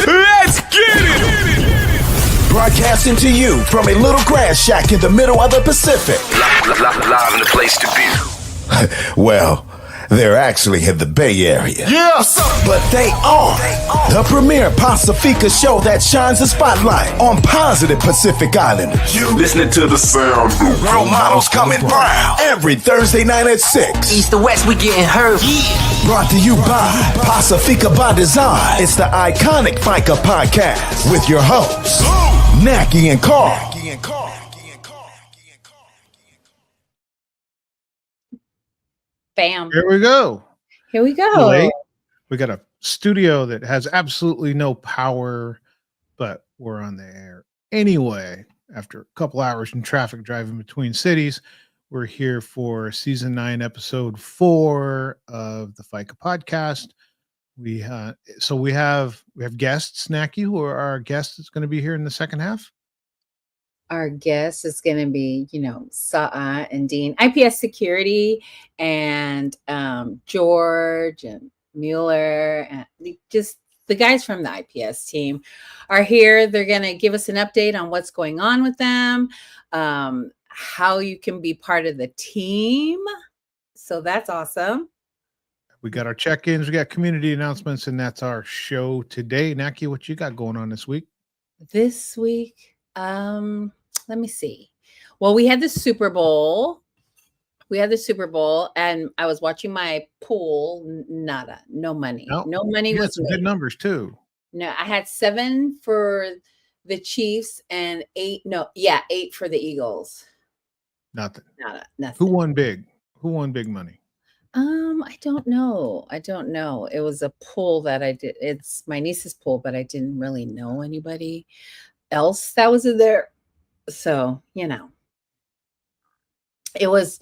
Let's get it! Broadcasting to you from a little grass shack in the middle of the Pacific. Live in the place to be. Well, they're actually in the Bay Area. Yeah, sir. But they are the premier Pacifica show that shines a spotlight on positive Pacific Islanders. You listening to the sound. Role models coming brown every Thursday night at 6. East to west, we getting hurt. Brought to you by Pacifica by Design. It's the iconic FICA podcast with your hosts, Naki and Carl. Bam. Here we go. Here we go. Late. We got a studio that has absolutely no power, but we're on the air anyway. After a couple hours in traffic driving between cities, we're here for season 9, episode 4 of the FICA podcast. We have guests, Naki, who are our guest that's going to be here in the second half. Our guest is going to be, Sa'a and Dean, IPS Security, and George and Mueller, and just the guys from the IPS team are here. They're going to give us an update on what's going on with them, how you can be part of the team. So that's awesome. We got our check-ins, we got community announcements, and that's our show today. Naki, what you got going on this week? This week, let me see. Well, we had the Super Bowl. And I was watching my pool. Nada, no money. No money You had was some made. good numbers too. No, I had 7 for the Chiefs and 8 for the Eagles. Nothing. Nada, nothing. Who won big? Who won big money? I don't know. It was a pool that I did. It's my niece's pool, but I didn't really know anybody else that was in there. So, it was,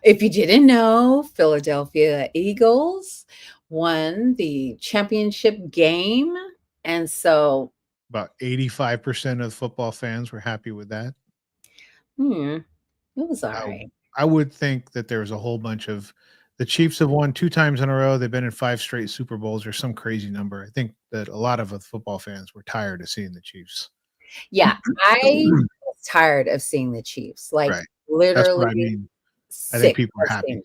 if you didn't know, Philadelphia Eagles won the championship game. And so About 85% of football fans were happy with that. it was all right. I would think that there was a whole bunch of the Chiefs have won 2 times in a row. They've been in 5 straight Super Bowls or some crazy number. I think that a lot of football fans were tired of seeing the Chiefs. Yeah, I was tired of seeing the Chiefs. Like Right. literally, That's what I mean. I think people are happy.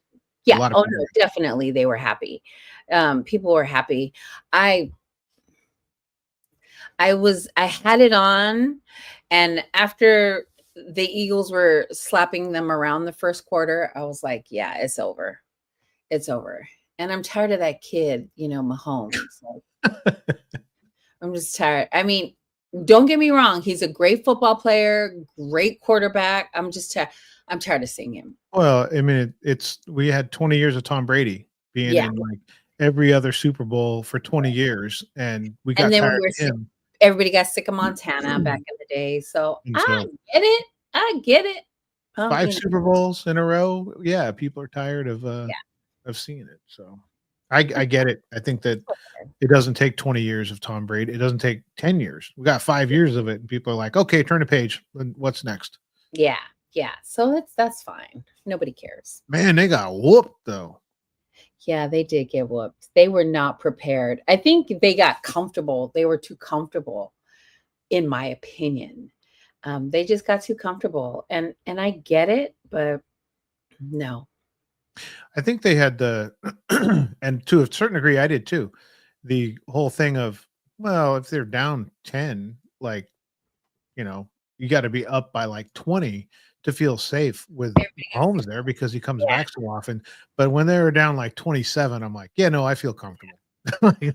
Yeah. A lot of Oh people no, are. definitely they were happy. People were happy. I had it on, and after the Eagles were slapping them around the first quarter, I was like, yeah, it's over. It's over. And I'm tired of that kid, Mahomes. Like, I'm just tired. I mean, don't get me wrong. He's a great football player, great quarterback. I'm tired of seeing him. Well, I mean, we had 20 years of Tom Brady being in like every other Super Bowl for 20 years, and we got tired of him. Everybody got sick of Montana back in the day. So I get it. 5 Super Bowls in a row. Yeah, people are tired of seeing it. So I get it. I think that it doesn't take 20 years of Tom Brady. It doesn't take 10 years. We got 5 years of it, and people are like, okay, turn the page. What's next? Yeah. So that's fine. Nobody cares. Man, they got whooped though. Yeah, they did get whooped. They were not prepared. I think they got comfortable. They were too comfortable, in my opinion. They just got too comfortable, and I get it, but no. I think they had and to a certain degree, I did too. The whole thing of, well, if they're down 10, like, you got to be up by like 20 to feel safe with Holmes there because he comes back so often. But when they were down like 27, I'm like, yeah, no, I feel comfortable.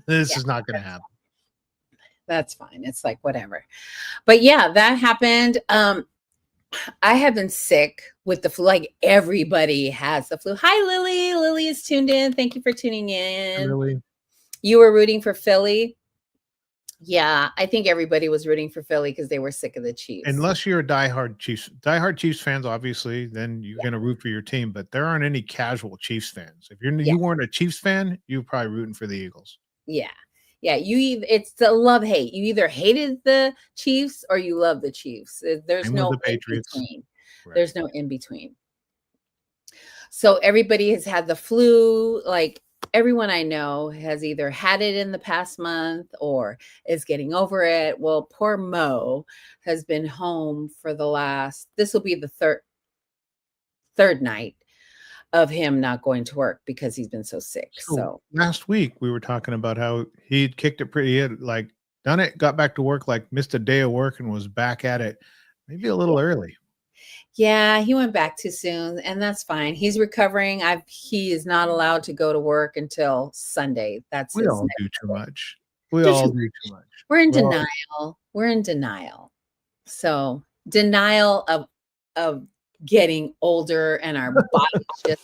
This is not going to happen. That's fine. It's like whatever. But yeah, that happened. I have been sick with the flu. Like everybody has the flu. Hi, Lily. Lily is tuned in. Thank you for tuning in. Really? You were rooting for Philly. Yeah, I think everybody was rooting for Philly because they were sick of the Chiefs. Unless you're a diehard Chiefs fans, obviously, then you're going to root for your team. But there aren't any casual Chiefs fans. If you weren't a Chiefs fan, you're probably rooting for the Eagles. Yeah. It's the love hate. You either hated the Chiefs or you love the Chiefs. There's no in between. Right. There's no in between. So everybody has had the flu. Like everyone I know has either had it in the past month or is getting over it. Well, poor Mo has been home for this will be the third night of him not going to work because he's been so sick. So So last week we were talking about how he'd kicked it pretty, he had like done it, got back to work, like missed a day of work and was back at it maybe a little early. yeah, he went back too soon, and that's fine. He's recovering. He is not allowed to go to work until Sunday. That's We his all do next too day. much. We Do all too do too much. We're in Well, denial. We're in denial. So denial of getting older and our bodies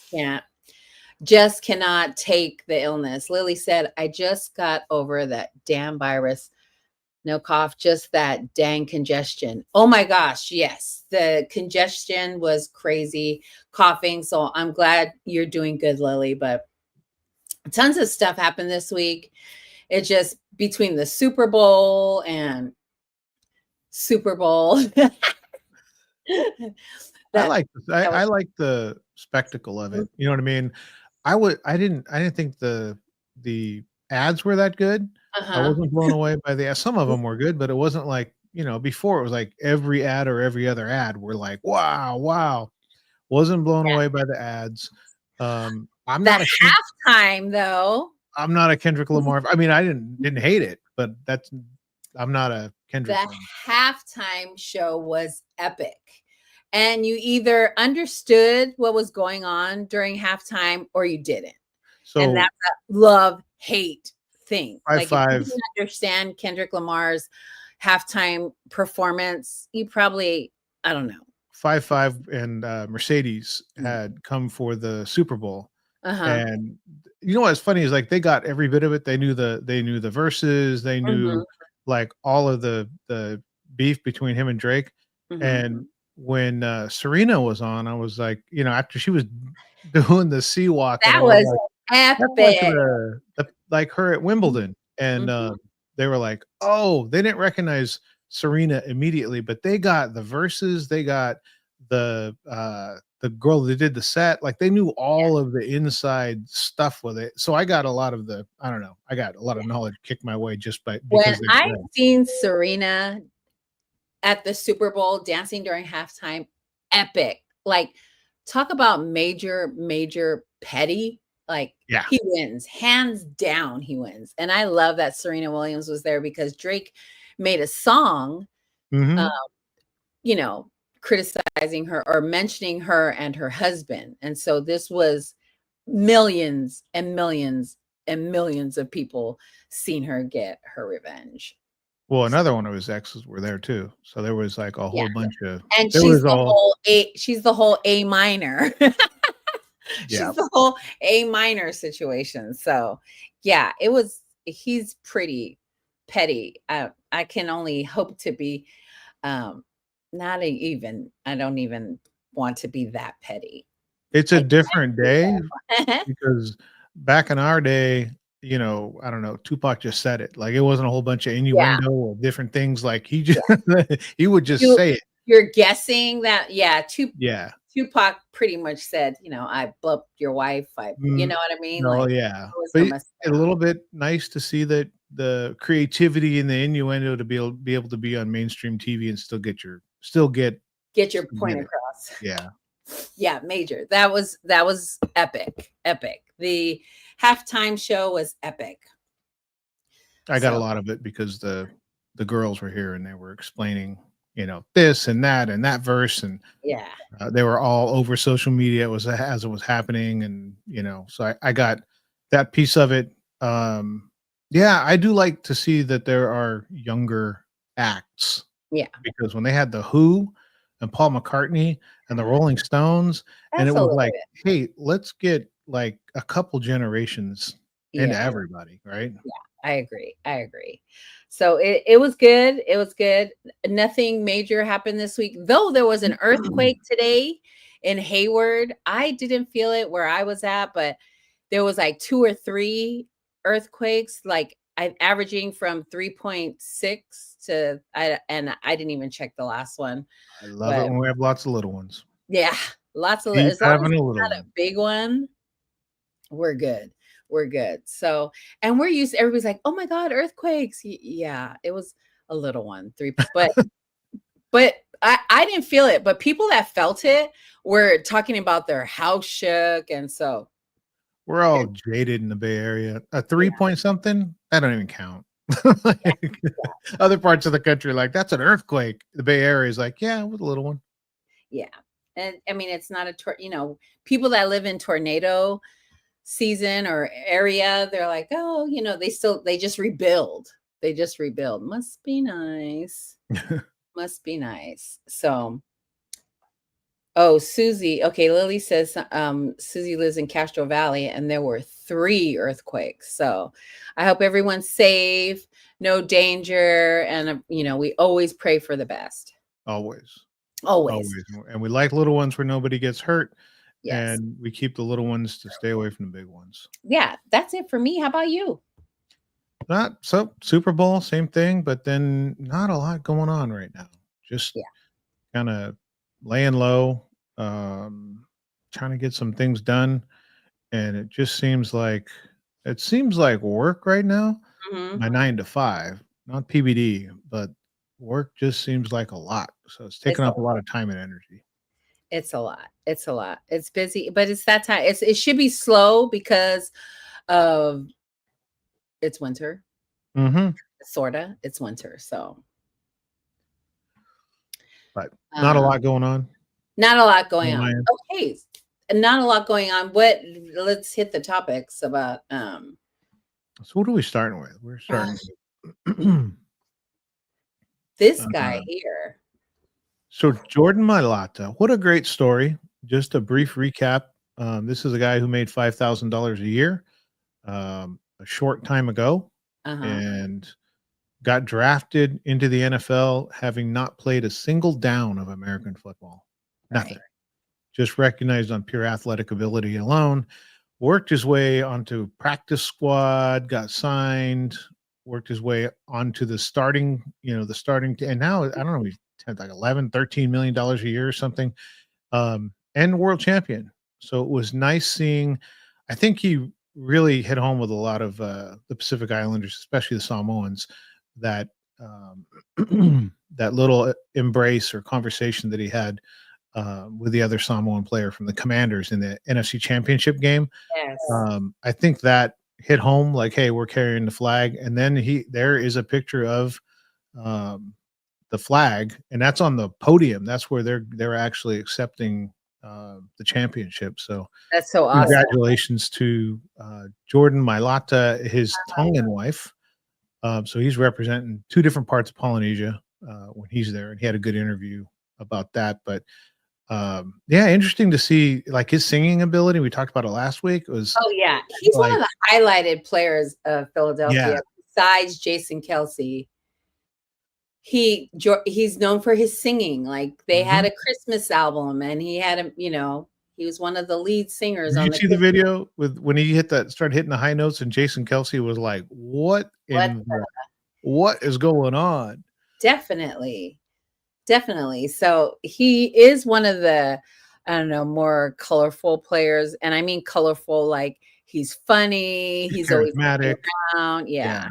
just cannot take the illness. Lily said, I just got over that damn virus. No cough, just that dang congestion. Oh my gosh, yes. The congestion was crazy, coughing. So I'm glad you're doing good, Lily. But tons of stuff happened this week. It just between the Super Bowl and Super Bowl. I that like that was I like the spectacle of it. You know what I mean? I didn't think the ads were that good. I uh-huh. wasn't blown away by the ads. Some of them were good, but it wasn't like, before it was like every ad or every other ad were like, wow, wow. Wasn't blown away by the ads. I'm The not a halftime though. I'm not a Kendrick Lamar. I mean, I didn't hate it, but I'm not a Kendrick The fan. halftime show was epic. And you either understood what was going on during halftime or you didn't. And So that's a love-hate thing. high Like if you five, didn't understand Kendrick Lamar's halftime performance, you probably, I don't know. 5 and Mercedes Mm. had come for the Super Bowl, Uh-huh. and you know what's funny is like they got every bit of it. They knew the verses, they Mhm. knew like all of the beef between him and Drake. Mhm. And when Serena was on, I was like, after she was doing the sea walk, and That I was was like, that's like epic. like her at Wimbledon, and Mhm. they were like, oh, they didn't recognize Serena immediately, but they got the verses, they got the girl that did the set, like they knew all of the inside stuff with it. So I got a lot of I don't know, I got a lot of knowledge kicked my way just When because they I read. seen Serena at the Super Bowl dancing during halftime, epic. Like, talk about major petty. Like, Yeah. he wins. Hands down, he wins. And I love that Serena Williams was there because Drake made a song, uh, Mhm. you know, criticizing her or mentioning her and her husband. And so this was millions and millions and millions of people seen her get her revenge. Well, another one of his exes were there too. So there was like a Yeah. whole bunch of And there was all she's the whole A minor. yeah. She's the whole A minor situation. So, yeah, he's pretty petty. I can only hope to be um not even I don't even want to be that petty. It's a I different day can't. because back in our day, I don't know, Tupac just said it. Like it wasn't a whole bunch of Yeah. innuendo or different things. Like he just he would just You say it. you're guessing that, yeah, Yeah. Tupac pretty much said, I blew up your wife. You Mm, know what I mean? no, Like, yeah. it was But from a a little bit nice to see that the creativity and the innuendo to be able to be on mainstream TV and get your still point get it. across. Yeah. Yeah, major. That was epic. Epic. The halftime show was epic. I got a So, lot of it because the girls were here and they were explaining, this and that verse, and yeah. they were all over social media. It was as it was happening, and so I got that piece of it. Yeah, I do like to see that there are younger acts Yeah. because when they had the Who and Paul McCartney and the Rolling Stones, and it was Absolutely. like, hey, let's get like a couple generations into Yeah. everybody, right? Yeah. I agree. I agree. So it was good. It was good. Nothing major happened this week, though there was an earthquake today in Hayward. I didn't feel it where I was at, but there was like 2 or 3 earthquakes, like I averaging from 3.6 to and I didn't even check the last one. I love it But when we have lots of little ones. yeah, lots of Keep as long as having a it's little not a one. big one, We're good. We're good. So, and we're used. Everybody's like, "Oh my God, earthquakes!" Yeah, it was a little one, three, but I didn't feel it. But people that felt it were talking about their house shook, and so We're all jaded in the Bay Area. A 3 point something, that don't even count. Like, other parts of the country, like that's an earthquake. The Bay Area is like, yeah, it was a little one. yeah. And I mean, it's not people that live in tornado season or area, they're like, oh, they just rebuild. They just rebuild. Must be nice. Must be nice. So, oh, Susie. Okay, Lily says Susie lives in Castro Valley and there were 3 earthquakes. So I hope everyone's safe, no danger. And, we always pray for the best. Always. Always. And we like little ones where nobody gets hurt. Yes. And we keep the little ones to stay away from the big ones. Yeah, that's it for me. How about you? Not so Super Bowl, same thing, but then not a lot going on right now. Just kind of laying low, trying to get some things done. And it just seems like work right now, Mhm. my 9 to 5, not PBD, but work just seems like a lot. So it's taking up a lot of time and energy. It's a lot. It's a lot. It's busy, but it's that time. It should be slow because of it's winter. Mm-hmm. Sorta. It's winter, so. But not a lot going on. Not a lot going on. Okay, not a lot going on. Let's hit the topics about. So what are we starting with? We're starting with this guy here. So Jordan Mailata, what a great story. Just a brief recap. This is a guy who made $5,000 a year a short time ago and got drafted into the NFL having not played a single down of American football. Nothing. Right. Just recognized on pure athletic ability alone. Worked his way onto practice squad, got signed, worked his way onto the starting, and now, I don't know, he's like $11-13 million a year or something, and world champion. So it was nice seeing. I think he really hit home with a lot of the Pacific Islanders, especially the Samoans, that that little embrace or conversation that he had with the other Samoan player from the Commanders in the NFC Championship game. Yes. I think that hit home, like, hey, we're carrying the flag. And then there is a picture of the flag, and that's on the podium. That's where they're actually accepting the championship. So that's so awesome. Congratulations to Jordan Mailata, his Tongan wife. So he's representing 2 different parts of Polynesia when he's there, and he had a good interview about that. But interesting to see like his singing ability. We talked about it last week. It was he's one of the highlighted players of Philadelphia besides Jason Kelce. He's known for his singing. Like they had a Christmas album, and he had he was one of the lead singers. Did you see the video with when he started hitting the high notes, and Jason Kelce was like, what is going on? Definitely. So he is one of the, I don't know, more colorful players. And I mean colorful, like he's funny. He's charismatic. Always around. Yeah.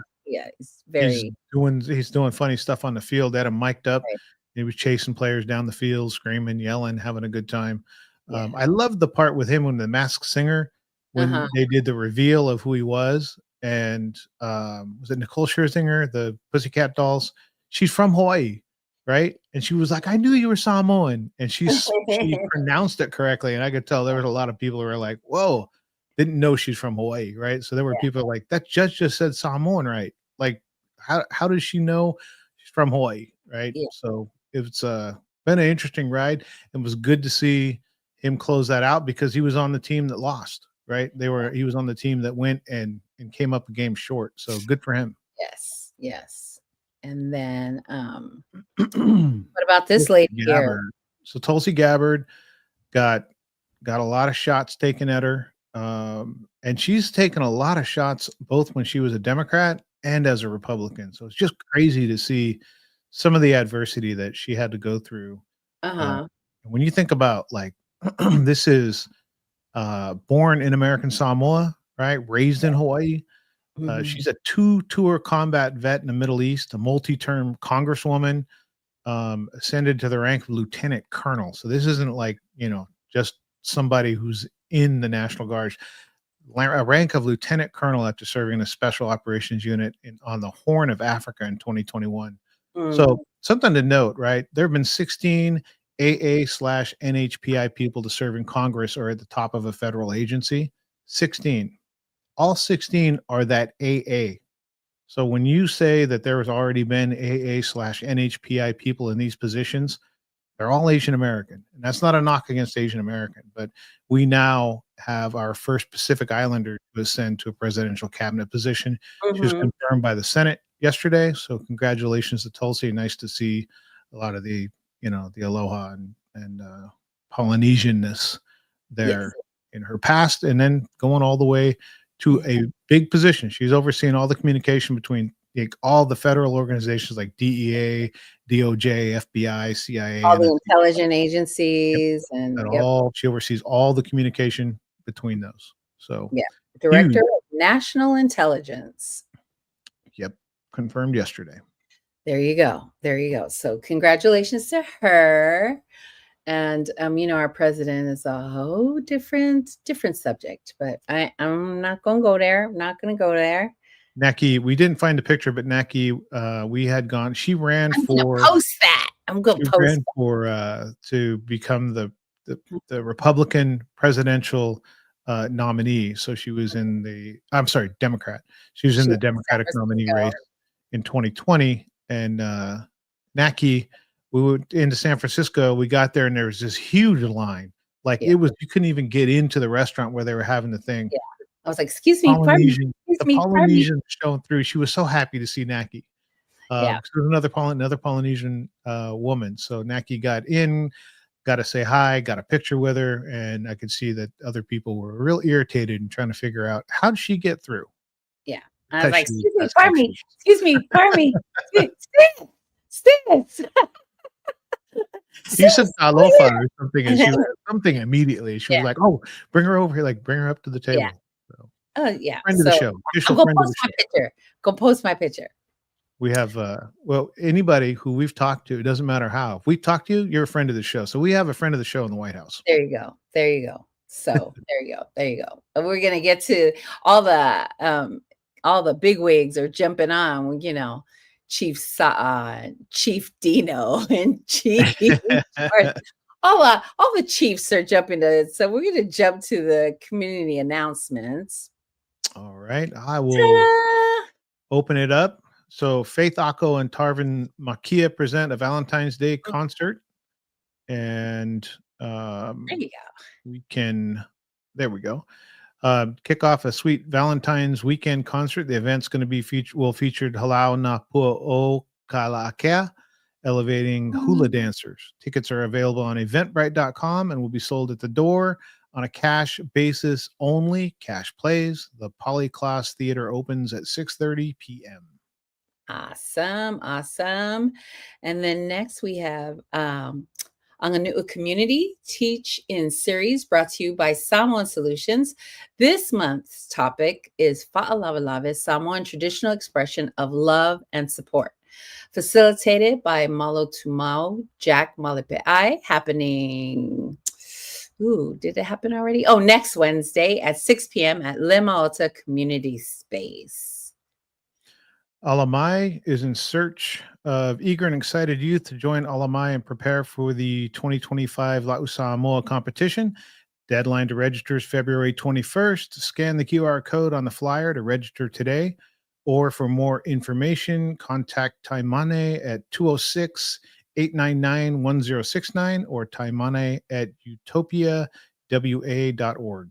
He's very. He's doing funny stuff on the field. They had him mic'd up. Right. He was chasing players down the field, screaming, yelling, having a good time. Yeah. I loved the part with him when the Masked Singer, when they did the reveal of who he was. And was it Nicole Scherzinger, the Pussycat Dolls? She's from Hawaii, right? And she was like, I knew you were Samoan. And she pronounced it correctly. And I could tell there was a lot of people who were like, whoa, didn't know she's from Hawaii, right? So there were people like, that judge just said Samoan, right? Like, how does she know she's from Hawaii, right? Yeah. So it's been an interesting ride. It was good to see him close that out because he was on the team that lost, right? He was on the team that went and came up a game short. So good for him. Yes. And then what about this lady here? So Tulsi Gabbard got a lot of shots taken at her. And she's taken a lot of shots both when she was a Democrat and as a Republican. So it's just crazy to see some of the adversity that she had to go through. When you think about like, this is born in American Samoa, right? Raised in Hawaii. Mhm. She's a two-tour combat vet in the Middle East, a multi-term congresswoman, ascended to the rank of lieutenant colonel. So this isn't like, just somebody who's in the National Guard. A rank of lieutenant colonel after serving in a special operations unit on the Horn of Africa in 2021. Mm. So something to note, right? There have been 16 AA/NHPI people to serve in Congress or at the top of a federal agency. 16. All 16 are that AA. So when you say that there has already been AA/NHPI people in these positions, they're all Asian American. And that's not a knock against Asian American, but we now have our first Pacific Islander to ascend to a presidential cabinet position. She was Mhm. confirmed by the Senate yesterday. So congratulations to Tulsi. Nice to see a lot of the, the aloha and Polynesianness Yes. there in her past, and then going all the way to a big position. She's overseeing all the communication between all the federal organizations like DEA, DOJ, FBI, CIA, All and the intelligent agencies at and yep, all. She oversees all the communication between those. So yeah. Director huge. of National Intelligence. Yep. Confirmed yesterday. There you go. There you go. So congratulations to her. And our president is a whole different subject, but I'm not gonna go there. I'm not gonna go there. Naki, we didn't find a picture, but Naki, we had gone. She ran I'm gonna for. post that. I'm gonna She post ran for to become the Republican presidential nominee. So she was in the. I'm sorry, Democrat. She was in She the was in San Democratic nominee Francisco. race in 2020, and Naki. We went into San Francisco. We got there, and there was this huge line. Like Yeah, it was, you couldn't even get into the restaurant where they were having the thing. yeah. I was like, excuse me, pardon me, Polynesian, excuse the me, pardon me. Polynesian showing through. She was so happy to see Naki. Yeah, 'Cause there was another Polynesian woman. So Naki got in, got to say hi, got a picture with her, and I could see that other people were real irritated and trying to figure out how did she get through yeah. I was because like, she was excuse me, that pardon me, sexual. excuse me, pardon me. Sis. You said Sis, over alofa or something, and she here. was something immediately. She was Yeah, like, "Oh, bring her over here, like bring her up to the yeah. table." So, Oh, yeah. friend of the So show, I'm official gonna friend of the post my show. picture. Go post my picture. We have well, anybody who we've talked to, it doesn't matter how. If we talk to you, you're a friend of the show. So we have a friend of the show in the White House. There you go. There you go. So there you go. There you go. And we're gonna get to all the big wigs are jumping on, Chief Saad, Chief Dino, and Chief George. All the chiefs are jumping to it. So we're gonna jump to the community announcements. All right. I will Ta-da! open it up. So Faith Akko and Tarvin Makia present a Valentine's Day concert. And There you go. we can, there we go. Kick off a sweet Valentine's weekend concert. The event's going to be will feature Halau na Pua o Kalakea, elevating hula dancers. Tickets are available on eventbrite.com and will be sold at the door on a cash basis only. Cash plays. The Polyclass Theater opens at 6:30 p.m. Awesome, awesome. And then next we have Anganuu Community Teach in Series brought to you by Samoan Solutions. This month's topic is Fa'alavalave, Samoan traditional expression of love and support. Facilitated by Malo Tumau Jack Malipe'ai, happening. Ooh, did it happen already? Oh, next Wednesday at 6 p.m. at Limaota Community Space. Alamai is in search of eager and excited youth to join Alamai and prepare for the 2025 La'u Samoa competition. Deadline to register is February 21st. Scan the QR code on the flyer to register today. Or for more information, contact Taimane at 206-899-1069 or Taimane at utopiawa.org.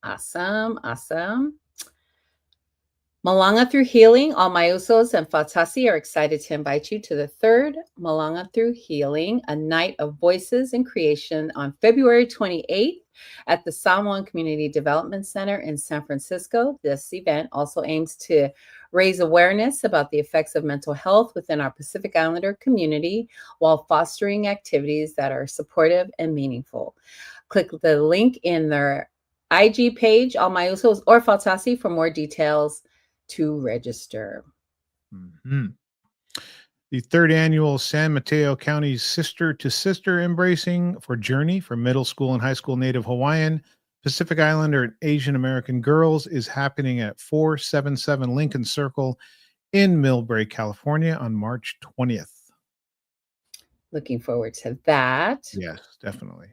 Awesome, awesome. Malanga Through Healing, all my usos and Fatasi are excited to invite you to the third Malanga Through Healing, a night of voices and creation on February 28th at the Samoan Community Development Center in San Francisco. This event also aims to raise awareness about the effects of mental health within our Pacific Islander community while fostering activities that are supportive and meaningful. Click the link in their IG page, All My Usos, or Faltasi for more details to register. Mhm. The third annual San Mateo County Sister to Sister Embracing for Journey for middle school and high school Native Hawaiian, Pacific Islander, and Asian American girls is happening at 477 Lincoln Circle in Millbrae, California on March 20th. Looking forward to that. Yes, definitely.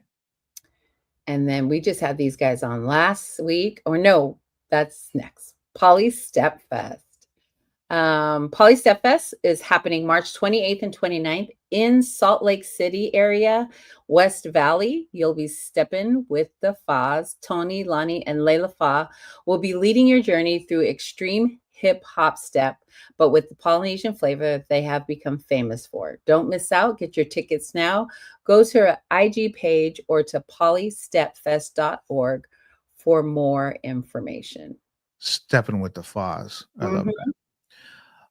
And then we just had these guys on last week, or no, that's next. Poly Step Fest. Poly Step Fest is happening March 28th and 29th in Salt Lake City area, West Valley. You'll be stepping with the Fas. Tony, Lonnie, and Layla Fa will be leading your journey through extreme hip hop step, but with the Polynesian flavor they have become famous for. Don't miss out. Get your tickets now. Go to our IG page or to polystepfest.org for more information. Stepping with the Foz. I love that.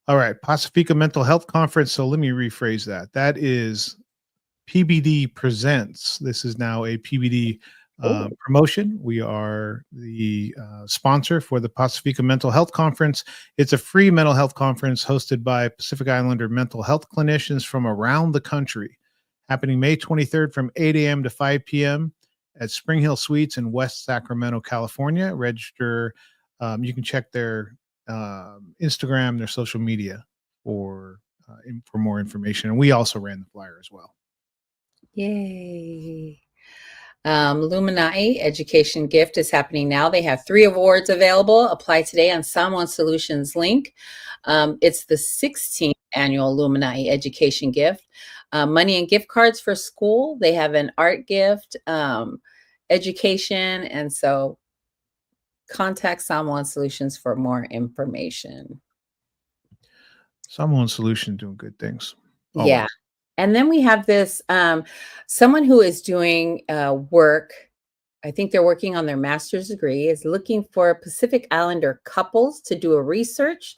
All right. Pacifica Mental Health Conference. So let me rephrase that. That is PBD Presents. This is now a PBD promotion. We are the sponsor for the Pacifica Mental Health Conference. It's a free mental health conference hosted by Pacific Islander mental health clinicians from around the country, happening May 23rd from 8 a.m. to 5 p.m. at Spring Hill Suites in West Sacramento, California. Register. You can check their Instagram, their social media for more information. And we also ran the flyer as well. Yay. Luminati Education Gift is happening now. They have 3 awards available. Apply today on Someone Solutions link. It's the 16th annual Luminati Education Gift. Money and gift cards for school. They have an art gift, education, and so contact Someone Solutions for more information. Someone Solution doing good things. Always. Yeah. And then we have this, someone who is doing work, I think they're working on their master's degree, is looking for Pacific Islander couples to do a research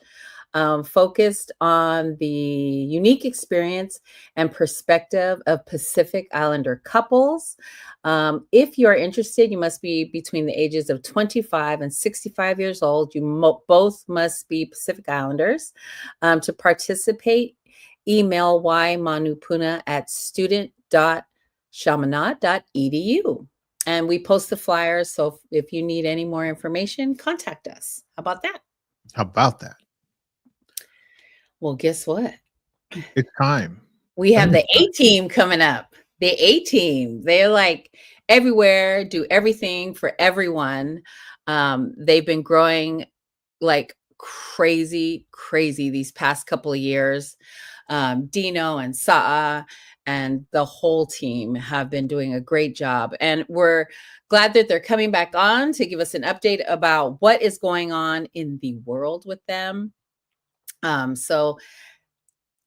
focused on the unique experience and perspective of Pacific Islander couples. If you're interested, you must be between the ages of 25 and 65 years old. You both must be Pacific Islanders. To participate, email ymanupuna@student.chaminade.edu. And we post the flyers. So if you need any more information, contact us. How about that? How about that? Well, guess what? It's time. We have the A-team coming up. The A-team. They're like everywhere, do everything for everyone. They've been growing like crazy these past couple of years. Dino and Sa'a and the whole team have been doing a great job. And we're glad that they're coming back on to give us an update about what is going on in the world with them. So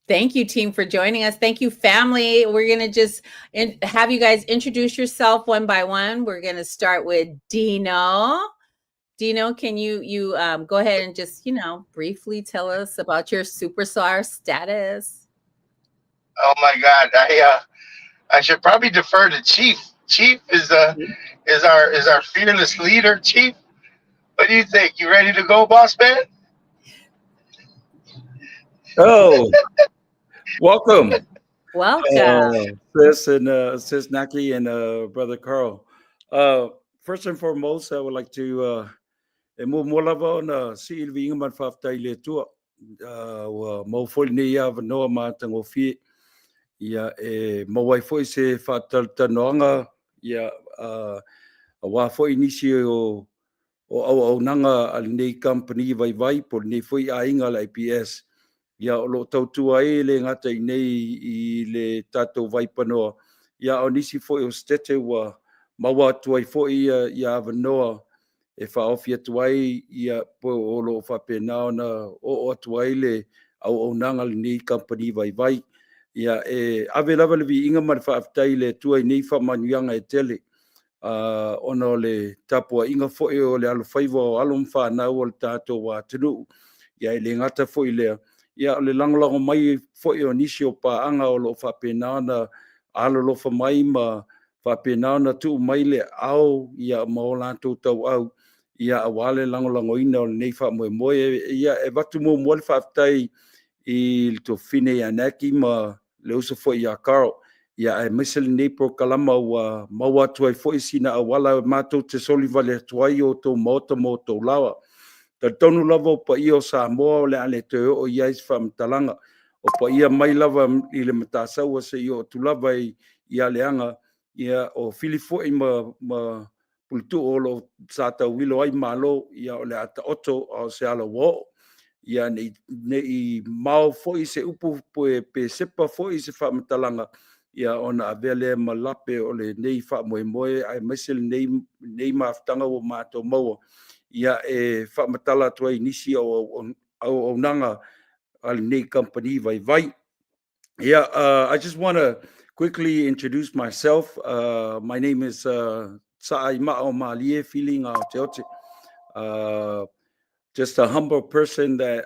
thank you, team, for joining us. Thank you, family. We're going to just have you guys introduce yourself one by one. We're going to start with Dino. Dino, can you go ahead and just, briefly tell us about your superstar status? Oh my God, I should probably defer to Chief. Chief is our fearless leader. Chief, what do you think? You ready to go, boss man? Oh, welcome. Welcome. Sis Naki and Brother Carl. First and foremost, I would like to move molava na si ilvinga man faftai le tua wa mo folni ya no ma tango fi ya mo wai foi se fatal tanonga ya wa foi inisi o nanga al nei company vai por nei foi ainga la IPS ya lo tautu ai le ngata nei I le tato vai pano ya onisi foi o stete wa mawa tuai foi ya vanoa e whaofia tuai ia po o lo whapenao na o tuai le au nanga ni company vai ia ave lava le vi inga man whaaftai le tuai nei whamanuanga e tele ono le tapua inga foi o le alo whaiva o alum whanau o le tātou wa tunu ia le ngata foi le ia le langolango mai foi o nisi o paanga o lo whapenao na alo lo whamai ma whapena na tu mai le au ia mo lātou tau au ia awale langolangoina o nei whamoemoe ia e watu mo le whaftai I to fine anaki ma le uso fo ia Carl ia e misel nei pro kalama wa maua tuai fo sina awala matou te soli vale tuai o to moto mo to lawa ta tonu lava pa io Samoa le ale te o ia fam talanga o pa ia mai lava I le matasa wa se io tu lava ia leanga ia o filifo I ma pultu o lo sata wilo ai malo ia o le ata oto o se ala wo ia nei mau foi se upu pe sepa foi se whamatalanga ia ona avele malape o le nei whamoemoe ai mesel nei maftanga o mātou maua ia e whamatala tua inisi au nanga ali nei company vai. Yeah, I just want to quickly introduce myself. My name is Sa'i Ma'o Malie, feeling Te Ote. Just a humble person that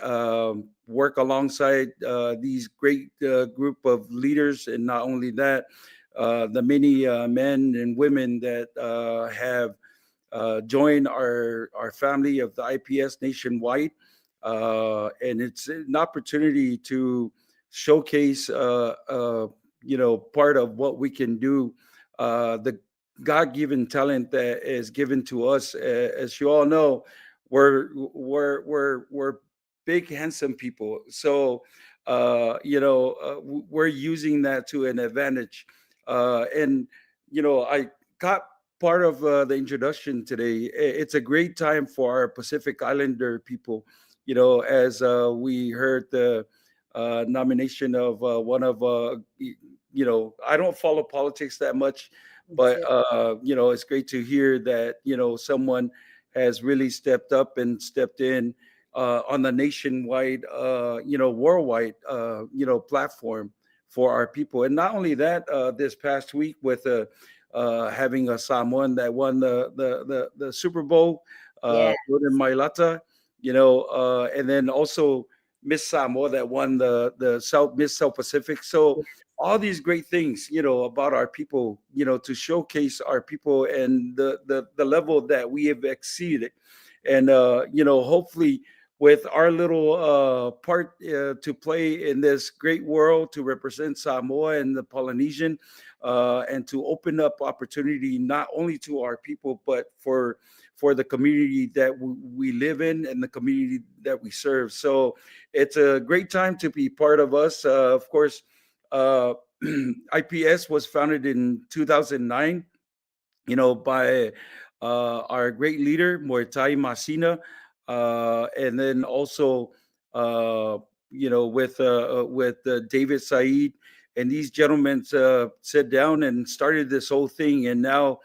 work alongside these great group of leaders, and not only that, the many men and women that have joined our family of the IPS nationwide, and it's an opportunity to showcase, part of what we can do, the God-given talent that is given to us. As you all know, we're big handsome people, so we're using that to an advantage, and I got part of the introduction today. It's a great time for our Pacific Islander people, as we heard the nomination of one of I don't follow politics that much, but it's great to hear that someone has really stepped up and stepped in on the nationwide, worldwide, platform for our people. And not only that, this past week with having a Samoan that won the Super Bowl, Yeah. Jordan Mailata, and then also Miss Samoa that won the Miss South Pacific. So all these great things, about our people, to showcase our people and the level that we have exceeded, and hopefully with our little part to play in this great world to represent Samoa and the Polynesian, and to open up opportunity not only to our people but for the community that we live in and the community that we serve. So it's a great time to be part of us. Of course, uh, IPS was founded in 2009, by our great leader, Moetai Masina, and then also, with David Said, and these gentlemen sat down and started this whole thing, and now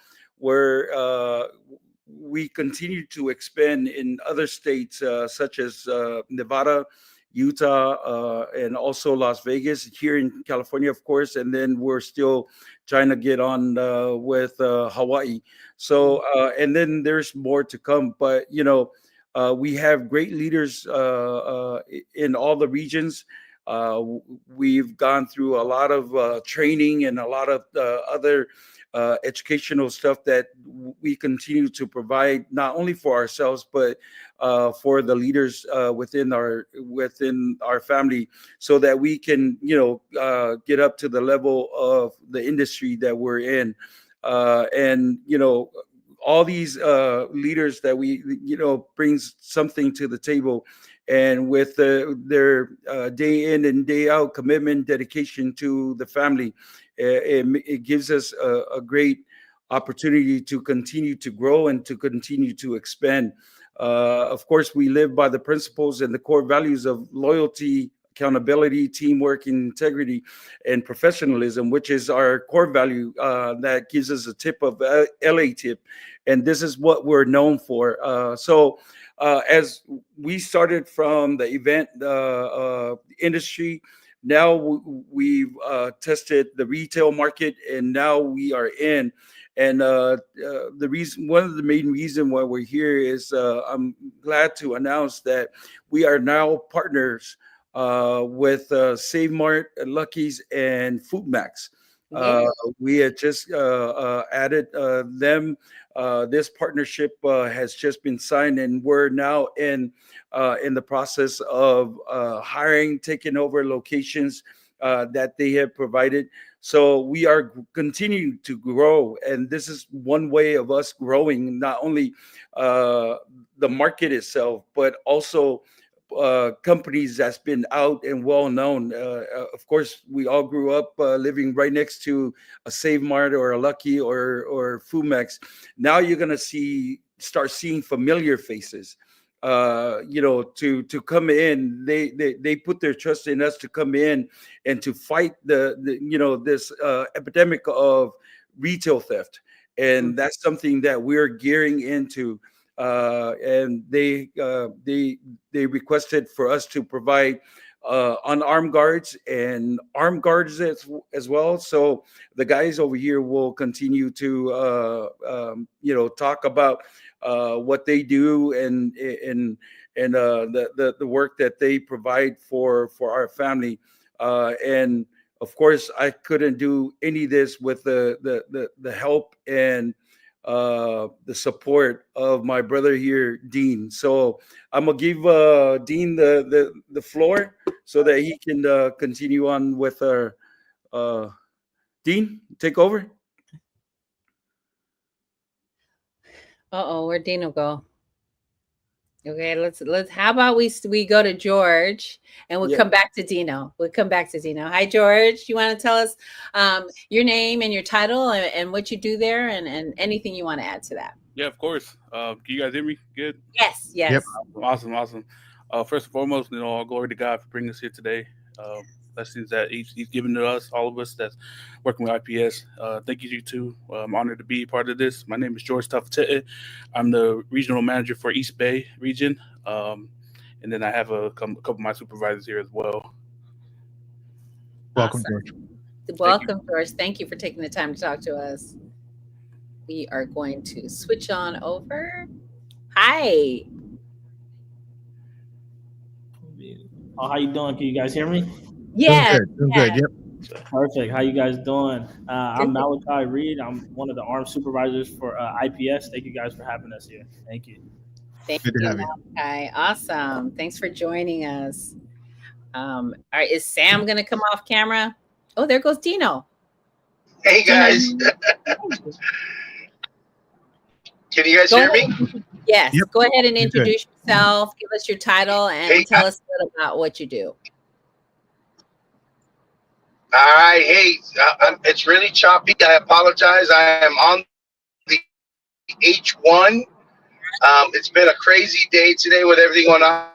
we continue to expand in other states such as Nevada, Utah, and also Las Vegas, here in California, of course, and then we're still trying to get on with Hawaii. So, and then there's more to come. But we have great leaders in all the regions. We've gone through a lot of training and a lot of other educational stuff that we continue to provide not only for ourselves but for the leaders within our family, so that we can get up to the level of the industry that we're in, and all these leaders that we brings something to the table, and with their day in and day out commitment, dedication to the family, it gives us a great opportunity to continue to grow and to continue to expand. Of course, we live by the principles and the core values of loyalty, accountability, teamwork, integrity, and professionalism, which is our core value that gives us a tip of LA tip. And this is what we're known for. So as we started from the event industry, now we've tested the retail market, and now we are in. And one of the main reason why we're here is I'm glad to announce that we are now partners with Save Mart, Lucky's, and Food Max. Uh, Yeah. we had just added them. This partnership has just been signed, and we're now in the process of hiring, taking over locations that they have provided. So we are continuing to grow, and this is one way of us growing, not only uh, the market itself, but also companies that's been out and well known. Of course, we all grew up living right next to a Save Mart or a Lucky or Fumex. Now you're gonna start seeing familiar faces. To come in, they put their trust in us to come in and to fight this epidemic of retail theft, and that's something that we're gearing into. And they requested for us to provide unarmed guards and armed guards as well. So the guys over here will continue to talk about what they do and the work that they provide for our family. And of course, I couldn't do any of this with the help and the support of my brother here, Dean. So I'm gonna give Dean the floor so that he can continue on with our Dean. Take over. Where'd Dino go? Okay, let's. How about we go to George and we'll Yeah. come back to Dino. We'll come back to Dino. Hi, George. You want to tell us your name and your title and what you do there and anything you want to add to that? Yeah, of course. Can you guys hear me? Good. Yes, yes. Yep. Awesome. First and foremost, all glory to God for bringing us here today. Blessings that He's given to us, all of us that's working with IPS. Thank you too. I'm honored to be a part of this. My name is George Tafetete. I'm the regional manager for East Bay region, and then I have a couple of my supervisors here as well. Welcome, Awesome. George. Welcome, George. Thank you for taking the time to talk to us. We are going to switch on over. Hi. Oh, how you doing? Can you guys hear me? Yeah. Doing good. Yep. Perfect. How you guys doing? I'm Good. Malachi Reed. I'm one of the armed supervisors for IPS. Thank you guys for having us here. Thank you. Thank Good to you, have you. Malachi. Awesome. Thanks for joining us. All right, is Sam going to come off camera? Oh, there goes Dino. Hey guys, can you guys hear me? Yes. Yep. Go ahead and You're good. introduce yourself. Give us your title and Hey. tell us a little about what you do. All right, hey, it's really choppy. I apologize. I am on the H1. It's been a crazy day today with everything going on.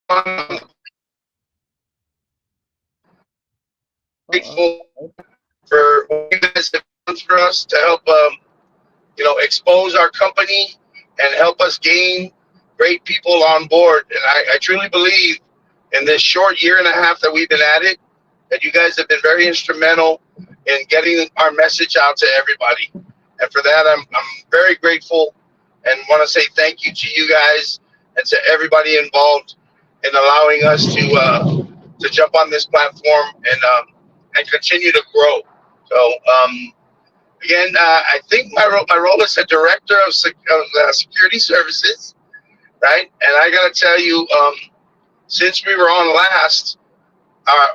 I'm grateful for what you guys have done for us to help, expose our company and help us gain great people on board. And I truly believe in this short year and a half that we've been at it, that you guys have been very instrumental in getting our message out to everybody. And for that, I'm very grateful and want to say thank you to you guys and to everybody involved in allowing us to jump on this platform and continue to grow. So again, I think my role is a director of security services, right? And I got to tell you, since we were on last,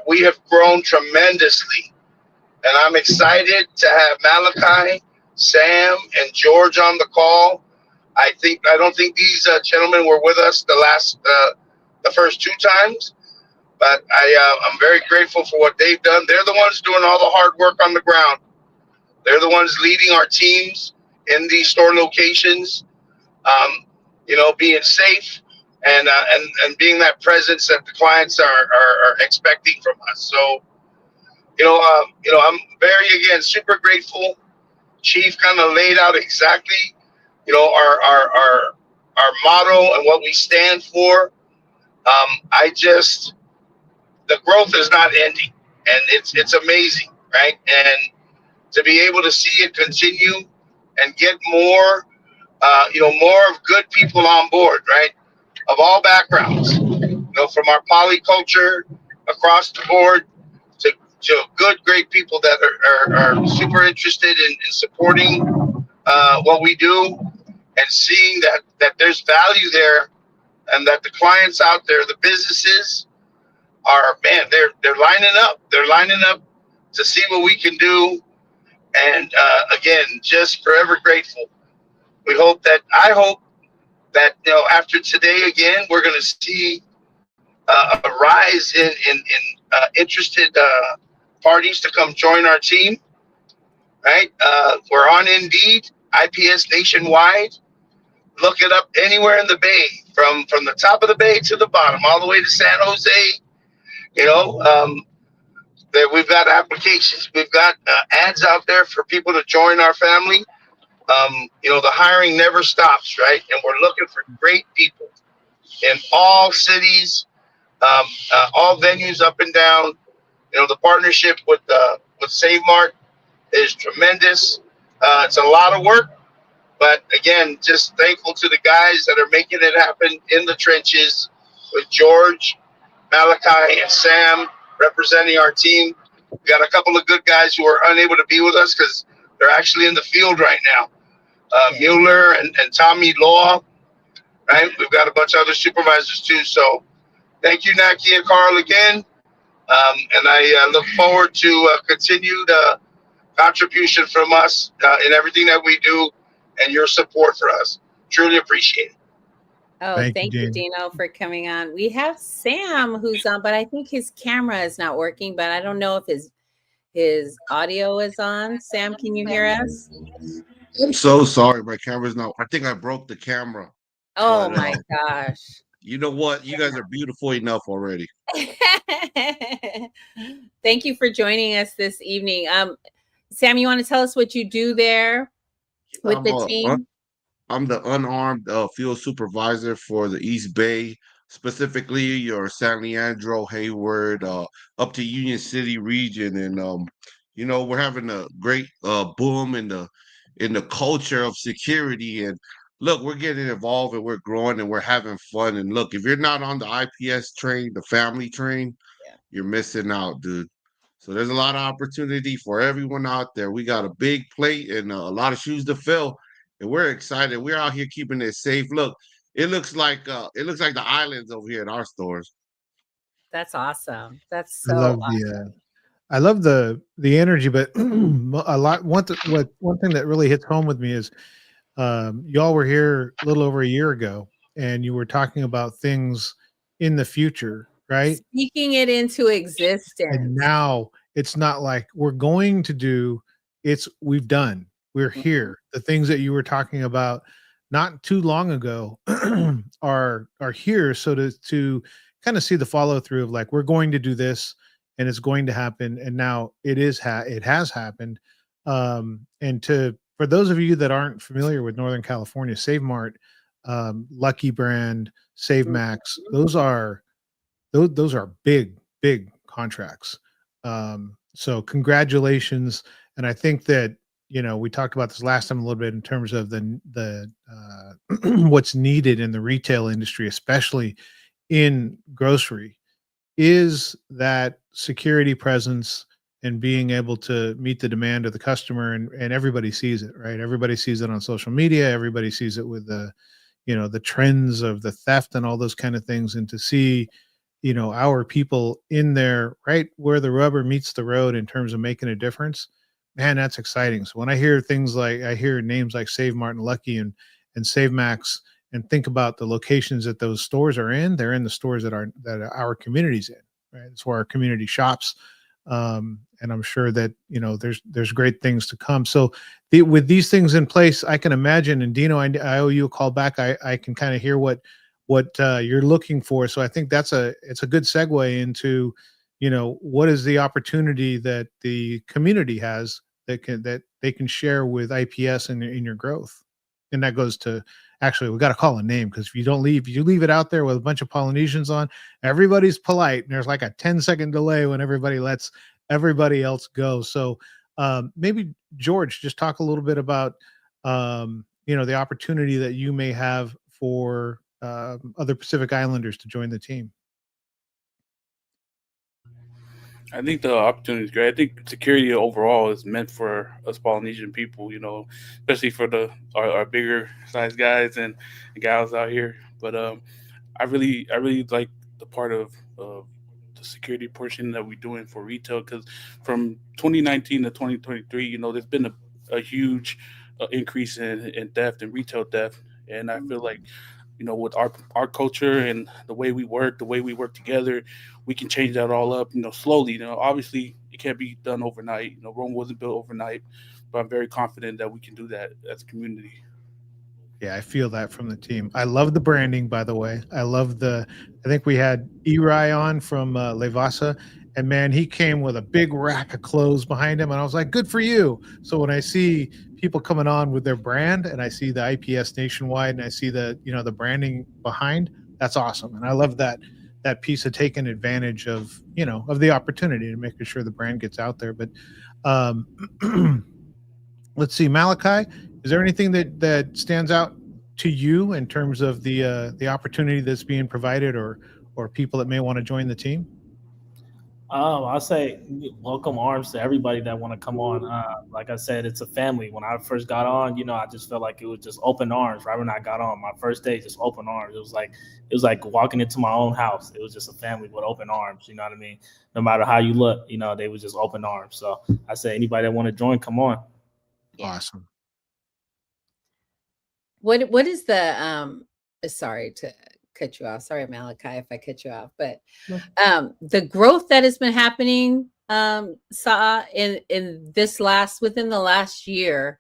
we have grown tremendously. And I'm excited to have Malachi, Sam, and George on the call. I don't think these gentlemen were with us the first two times, but I'm very grateful for what they've done. They're the ones doing all the hard work on the ground. They're the ones leading our teams in these store locations, being safe and being that presence that the clients are expecting from us. So, I'm very, again, super grateful. Chief kind of laid out exactly, our motto and what we stand for. The growth is not ending, and it's amazing, right? And to be able to see it continue and get more, more of good people on board, right? of all backgrounds, from our polyculture across the board to good, great people that are super interested in supporting what we do and seeing that there's value there and that the clients out there, the businesses are, man, they're lining up. They're lining up to see what we can do. And again, just forever grateful. I hope that, after today, again, we're going to see a rise in interested parties to come join our team, right? We're on Indeed, IPS nationwide. Look it up anywhere in the Bay, from the top of the Bay to the bottom, all the way to San Jose. That we've got applications, we've got ads out there for people to join our family. The hiring never stops, right? And we're looking for great people in all cities, all venues up and down. The partnership with Save Mart is tremendous. It's a lot of work, but again, just thankful to the guys that are making it happen in the trenches with George, Malachi, and Sam representing our team. We got a couple of good guys who are unable to be with us because they're actually in the field right now. Mueller and Tommy Law, right? We've got a bunch of other supervisors too. So thank you, Naki and Carl, again. And I look forward to continued contribution from us in everything that we do and your support for us. Truly appreciate it. Oh, thank you, Dino, for coming on. We have Sam who's on, but I think his camera is not working, but I don't know if his audio is on. Sam, can you hear us? I'm so sorry. My camera's not. I think I broke the camera. Oh my gosh. You know what? You guys are beautiful enough already. Thank you for joining us this evening. Sam, you want to tell us what you do there with the team? I'm the unarmed field supervisor for the East Bay, specifically your San Leandro, Hayward, up to Union City region, and we're having a great boom in the culture of security. And look, we're getting involved and we're growing and we're having fun. And look, if you're not on the IPS train, the family train, you're missing out, dude. So there's a lot of opportunity for everyone out there. We got a big plate and a lot of shoes to fill, and we're excited. We're out here keeping it safe. Look, it looks like the islands over here at our stores. That's awesome. That's so awesome. I love the energy, but a lot. One thing that really hits home with me is y'all were here a little over a year ago, and you were talking about things in the future, right? Speaking it into existence. And now it's not like we're going to do, it's we've done. We're here. The things that you were talking about not too long ago are here. So to kind of see the follow through of like, we're going to do this and it's going to happen. And now it has happened. And for those of you that aren't familiar with Northern California, Save Mart, Lucky Brand, Save Max, those are big contracts. So congratulations. And I think that, we talked about this last time a little bit in terms of the what's needed in the retail industry, especially in grocery, is that security presence and being able to meet the demand of the customer, and everybody sees it, right? Everybody sees it on social media. Everybody sees it with the trends of the theft and all those kind of things. And to see, our people in there, right where the rubber meets the road in terms of making a difference, man, that's exciting. So when I hear names like Save Mart and Lucky and Save Max, and think about the locations that those stores are in, they're in the stores that our community's in, right? It's where our community shops. And I'm sure that, there's great things to come. So with these things in place, I can imagine, and Dino, I owe you a call back. I can kind of hear what you're looking for. So I think it's a good segue into, what is the opportunity that the community has that they can share with IPS in your growth. And that goes to, actually, we got to call a name, because if you leave it out there with a bunch of Polynesians on, everybody's polite, and there's like a 10-second delay when everybody lets everybody else go. So maybe George, just talk a little bit about, the opportunity that you may have for other Pacific Islanders to join the team? I think the opportunity is great. I think security overall is meant for us Polynesian people, especially for our bigger size guys and gals out here. But I really like the part of the security portion that we're doing for retail because from 2019 to 2023, there's been a huge increase in theft and retail theft, and I feel like with our culture and the way we work together, we can change that all up, slowly. Obviously it can't be done overnight. Rome wasn't built overnight, but I'm very confident that we can do that as a community. Yeah, I feel that from the team. I love the branding, by the way. I think we had Eri on from Levasa, and man, he came with a big rack of clothes behind him, and I was like, good for you. So when I see people coming on with their brand, and I see the IPS nationwide, and I see the branding behind, that's awesome. And I love that piece of taking advantage of the opportunity to making sure the brand gets out there. But um, let's see, Malachi, is there anything that stands out to you in terms of the opportunity that's being provided, or people that may want to join the team? I'll say welcome arms to everybody that want to come on. Like I said, it's a family. When I first got on, I just felt like it was just open arms. Right when I got on, my first day, just open arms. It was like walking into my own house. It was just a family with open arms. You know what I mean? No matter how you look, they was just open arms. So I say anybody that want to join, come on. Yeah. Awesome. What is the sorry to cut you off. Sorry, Malachi, if I cut you off, but the growth that has been happening, Sa, in within the last year,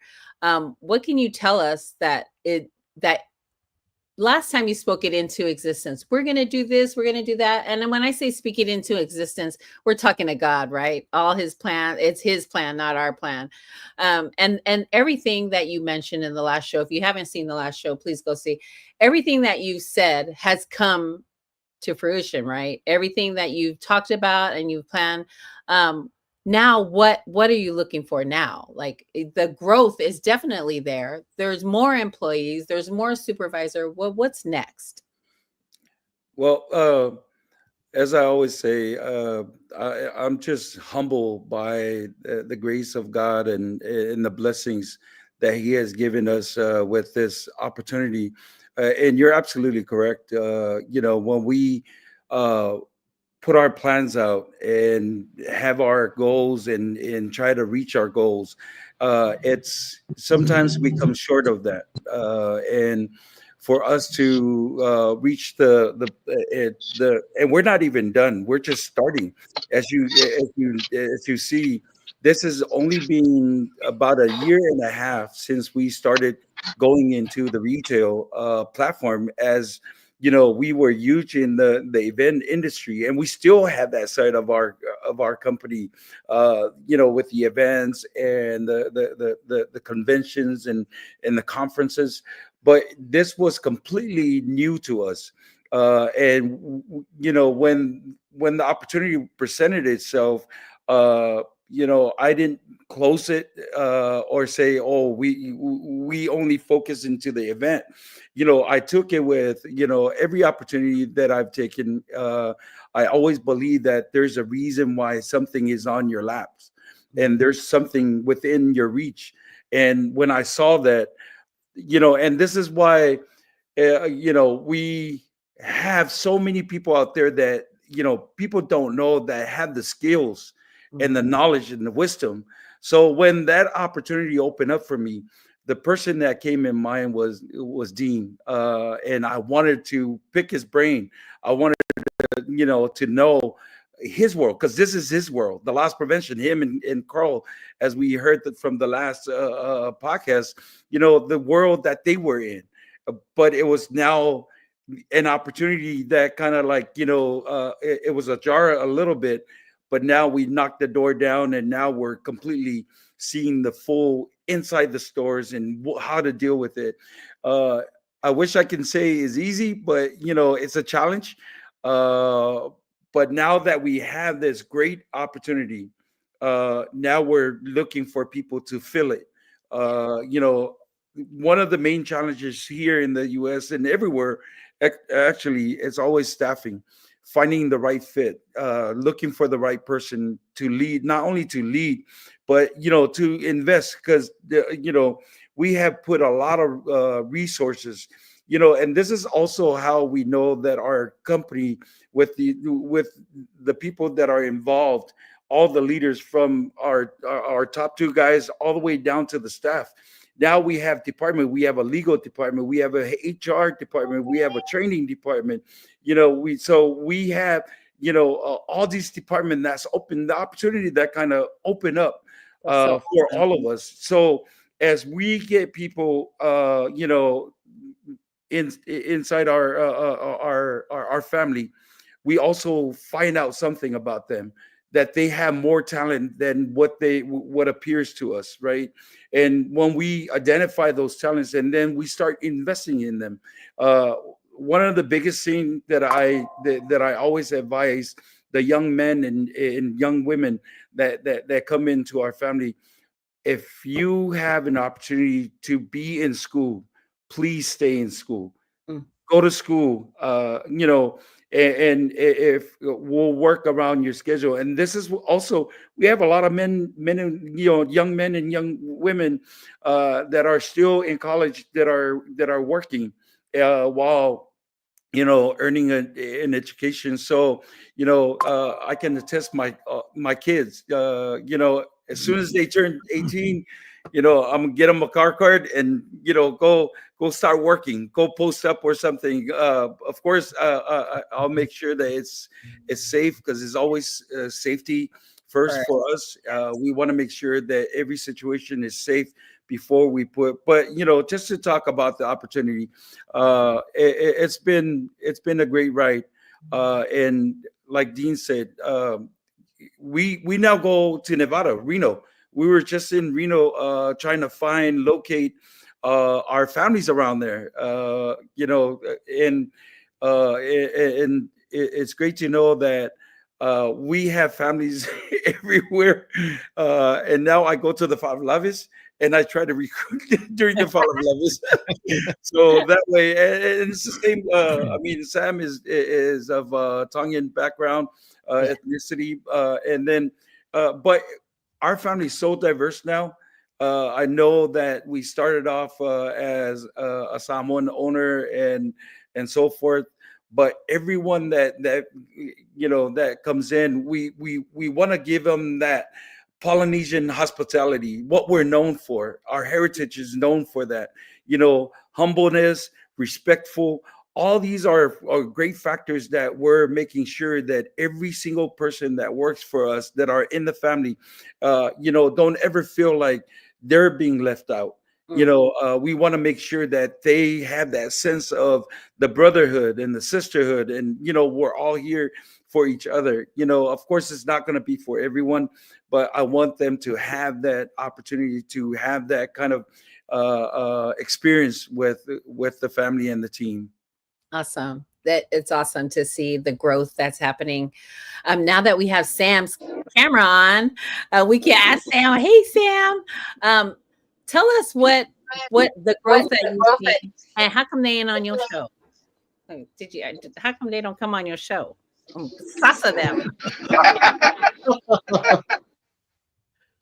what can you tell us that last time you spoke it into existence? We're going to do this, we're going to do that. And then when I say speak it into existence, we're talking to God, right? All his plan, it's his plan, not our plan. And everything that you mentioned in the last show, if you haven't seen the last show, please go see. Everything that you said has come to fruition, right? Everything that you've talked about and you've planned. Now what are you looking for now? Like the growth is definitely there. There's more employees, there's more supervisor. What's next? Well, as I always say, I'm just humbled by the grace of God and the blessings that He has given us with this opportunity. And you're absolutely correct. When we uh, put our plans out and have our goals and try to reach our goals, it's sometimes we come short of that. And for us to reach the and we're not even done. We're just starting. As you see, this has only been about a year and a half since we started going into the retail platform. As we were huge in the event industry, and we still have that side of our company, with the events and the conventions and the conferences. But this was completely new to us, when the opportunity presented itself, I didn't close it or say, oh, we only focus into the event. I took it with every opportunity that I've taken. I always believe that there's a reason why something is on your laps, and there's something within your reach. And when I saw that, and this is why we have so many people out there that people don't know that have the skills and the knowledge and the wisdom. So when that opportunity opened up for me, the person that came in mind was Dean, and I wanted to pick his brain. I wanted to know his world, because this is his world, the loss prevention. Him and Carl, as we heard from the last podcast, the world that they were in. But it was now an opportunity that kind of like it was ajar a little bit, but now we knocked the door down, and now we're completely seeing the full inside the stores and how to deal with it. I wish I can say is easy, but it's a challenge. But now that we have this great opportunity, now we're looking for people to fill it. One of the main challenges here in the U.S. and everywhere, Actually, it's always staffing, finding the right fit, looking for the right person to lead, not only to lead, but to invest, because we have put a lot of resources, and this is also how we know that our company, with the people that are involved, all the leaders from our top two guys all the way down to the staff. Now we have department, we have a legal department, we have a HR department, we have a training department. We have all these departments that's open the opportunity that kind of open up That's so for awesome. all of us. So as we get people, inside our family, we also find out something about them, that they have more talent than what appears to us, right? And when we identify those talents, and then we start investing in them, uh, one of the biggest things that I always advise the young men and young women that come into our family: if you have an opportunity to be in school, please stay in school. Mm. Go to school. And if we'll work around your schedule. And this is also, we have a lot of men and young men and young women that are still in college, that are working while earning an education. So I can attest my kids, as soon as they turn 18, I'm gonna get them a car card, and go start working, go post up or something. Of course, I'll make sure that it's safe, because it's always safety first Correct. for us. We want to make sure that every situation is safe before we put. But just to talk about the opportunity, it's been a great ride, and like Dean said, we now go to Nevada, Reno. We were just in Reno, trying to locate our families around there. And it's great to know that we have families everywhere. And now I go to the favelas, and I try to recruit during the favelas. So that way, and it's the same. I mean, Sam is of Tongan background, Yeah. ethnicity, and then, but our family is so diverse now. I know that we started off as a Samoan owner and so forth, but everyone that comes in, we want to give them that Polynesian hospitality, what we're known for. Our heritage is known for that. Humbleness, respectful. All these are great factors that we're making sure that every single person that works for us, that are in the family, don't ever feel like they're being left out. Mm. We want to make sure that they have that sense of the brotherhood and the sisterhood, and we're all here for each other. Of course, it's not going to be for everyone, but I want them to have that opportunity to have that kind of experience with the family and the team. Awesome. That it's awesome to see the growth that's happening. Now that we have Sam's camera on, we can ask Sam, "Hey, Sam, tell us what the growth that you see, and how come they ain't on your show? Did you? How come they don't come on your show? Sasa them."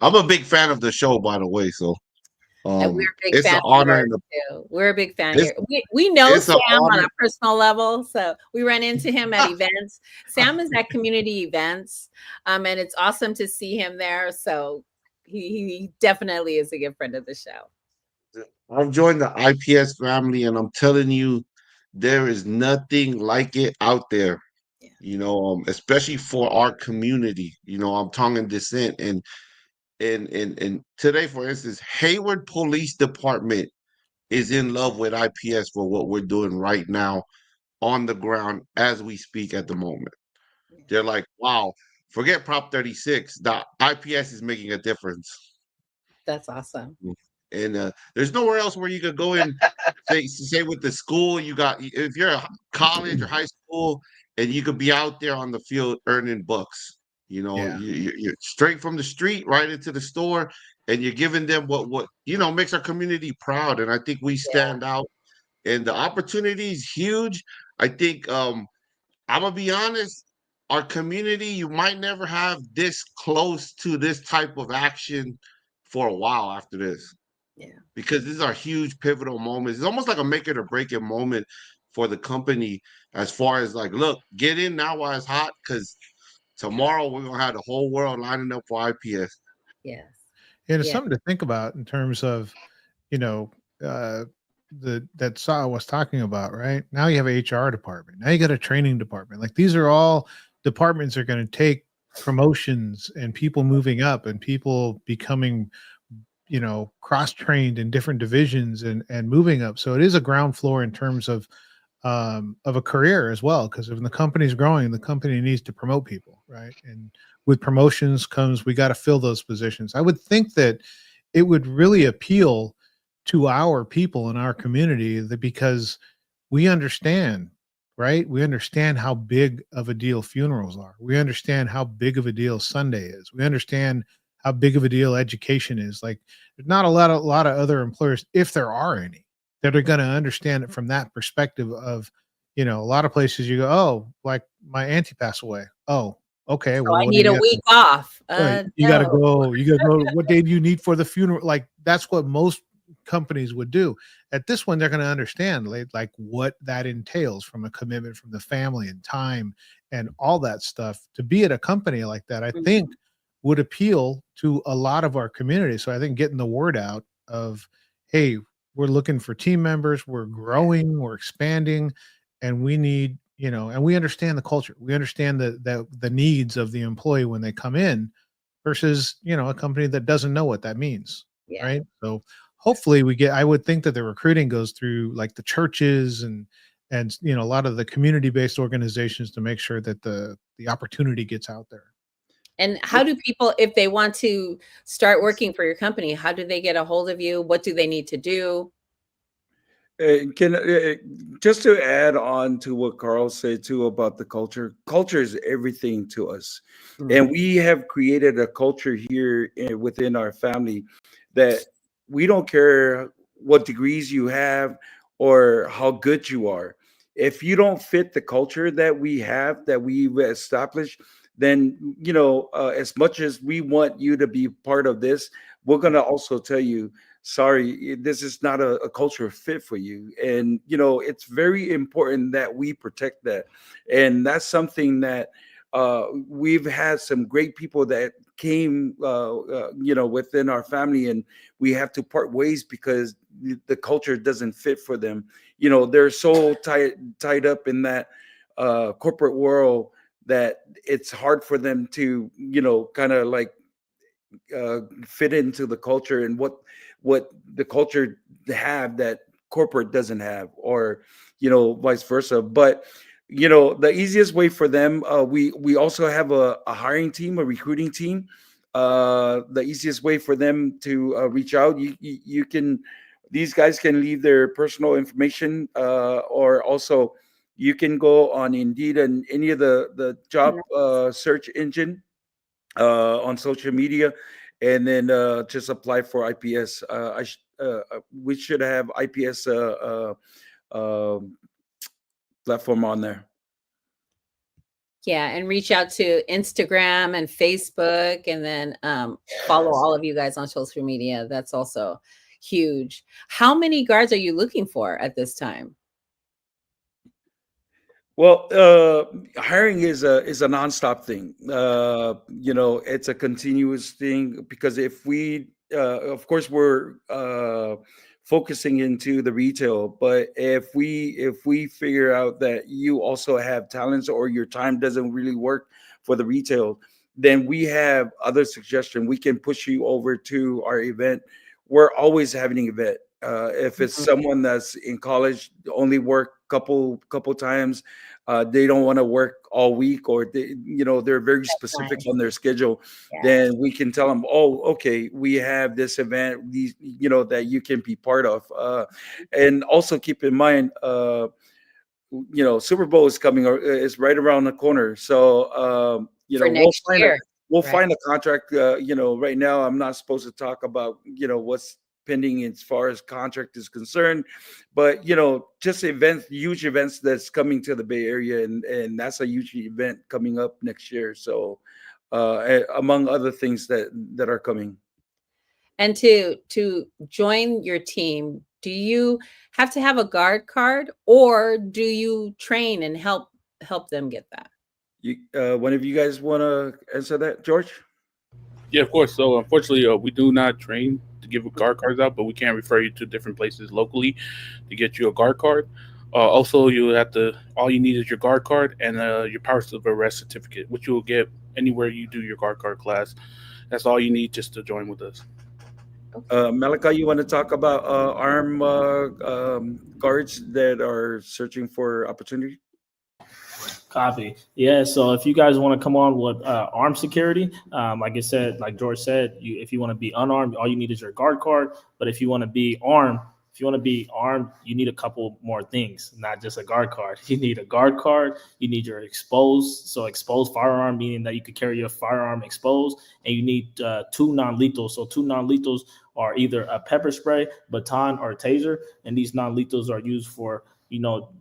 I'm a big fan of the show, by the way. So And we're a big it's fan an of honor yours and too. We're a big fan it's here. We know it's an Sam on honor. a personal level, so we run into him at events. Sam is at community events, and it's awesome to see him there. So he definitely is a good friend of the show. I've joined the IPS family, and I'm telling you, there is nothing like it out there. Yeah. Especially for our community. I'm Tongan descent, and today, for instance, Hayward Police Department is in love with IPS for what we're doing right now on the ground as we speak at the moment. Yeah. They're like, wow, forget Prop 36. The IPS is making a difference. That's awesome. And there's nowhere else where you could go and say with the school, you got, if you're a college or high school, and you could be out there on the field earning bucks. Yeah. You're straight from the street right into the store, and you're giving them what makes our community proud. And I think we Yeah. stand out, and the opportunity is huge. I think I'm gonna be honest, our community, you might never have this close to this type of action for a while after this. Yeah. Because these are huge pivotal moments. It's almost like a make it or break it moment for the company as far as like, look, get in now while it's hot, because tomorrow we're gonna have the whole world lining up for IPS. Yes. And it's Yeah. something to think about in terms of, you know, uh, the that Saw was talking about, right? Now you have a HR department. Now you got a training department. Like these are all departments are going to take promotions and people moving up and people becoming, cross trained in different divisions and moving up. So it is a ground floor in terms of a career as well. Because if the company's growing, the company needs to promote people, right? And with promotions comes we got to fill those positions. I would think that it would really appeal to our people in our community that because we understand, right? We understand how big of a deal funerals are. We understand how big of a deal Sunday is. We understand how big of a deal education is. Like there's not a lot of other employers, if there are any, that are going to understand it from that perspective of, a lot of places you go, oh, like my auntie passed away. Oh, okay. So Well, I what do need a you have week to off. Right. You gotta No. go. You gotta go. What day do you need for the funeral? Like that's what most companies would do. At this one, they're going to understand like what that entails from a commitment from the family and time and all that stuff. To be at a company like that, I think Mhm. would appeal to a lot of our community. So I think getting the word out of, hey, we're looking for team members, we're growing, we're expanding, and we need, and we understand the culture. We understand the needs of the employee when they come in versus a company that doesn't know what that means, Yeah. right? So hopefully I would think that the recruiting goes through like the churches and a lot of the community-based organizations to make sure that the opportunity gets out there. And how do people, if they want to start working for your company, how do they get a hold of you? What do they need to do? Can just to add on to what Carl said too about the culture. Culture is everything to us, Mhm. and we have created a culture here within our family that we don't care what degrees you have or how good you are. If you don't fit the culture that we have that we've established, then as much as we want you to be part of this, we're going to also tell you sorry, this is not a culture fit for you. And it's very important that we protect that. And that's something that we've had some great people that came within our family, and we have to part ways because the culture doesn't fit for them. They're so tied up in that corporate world that it's hard for them to kind of like fit into the culture and what the culture have that corporate doesn't have, or vice versa. But the easiest way for them, we also have a hiring team, a recruiting team. The easiest way for them to reach out, you can, these guys can leave their personal information, or also you can go on Indeed and any of the job search engine on social media, and then just apply for IPS. We should have IPS platform on there. Yeah, and reach out to Instagram and Facebook, and then follow all of you guys on social media. That's also huge. How many guards are you looking for at this time? Well, hiring is a nonstop thing. It's a continuous thing because if we, of course, we're focusing into the retail, but if we figure out that you also have talents or your time doesn't really work for the retail, then we have other suggestion. We can push you over to our event. We're always having an event. If it's Mhm. someone that's in college, only work couple times, they don't want to work all week, or they're very That's specific nice. on their schedule, Yeah. then we can tell them, oh, okay, we have this event, these that you can be part of. And also keep in mind, Super Bowl is coming, or is right around the corner. So For next year. we'll Right. find a contract. Right now I'm not supposed to talk about what's pending as far as contract is concerned. But just events, huge events that's coming to the Bay Area, and that's a huge event coming up next year. So, among other things that are coming. And to join your team, do you have to have a guard card, or do you train and help them get that? One of you guys want to answer that, George? Yeah, of course. So unfortunately, we do not train to give guard cards out, but we can refer you to different places locally to get you a guard card. Also, you have to. All you need is your guard card and your powers of arrest certificate, which you will get anywhere you do your guard card class. That's all you need just to join with us. Malika, you want to talk about arm guards that are searching for opportunity? Copy. Yeah. So if you guys want to come on with armed security, like I said, like George said, if you want to be unarmed, all you need is your guard card. But if you want to be armed, you need a couple more things, not just a guard card. You need a guard card. You need your exposed firearm, meaning that you could carry your firearm exposed, and you need 2 non-lethals. So 2 non-lethals are either a pepper spray, baton, or taser, and these non-lethals are used for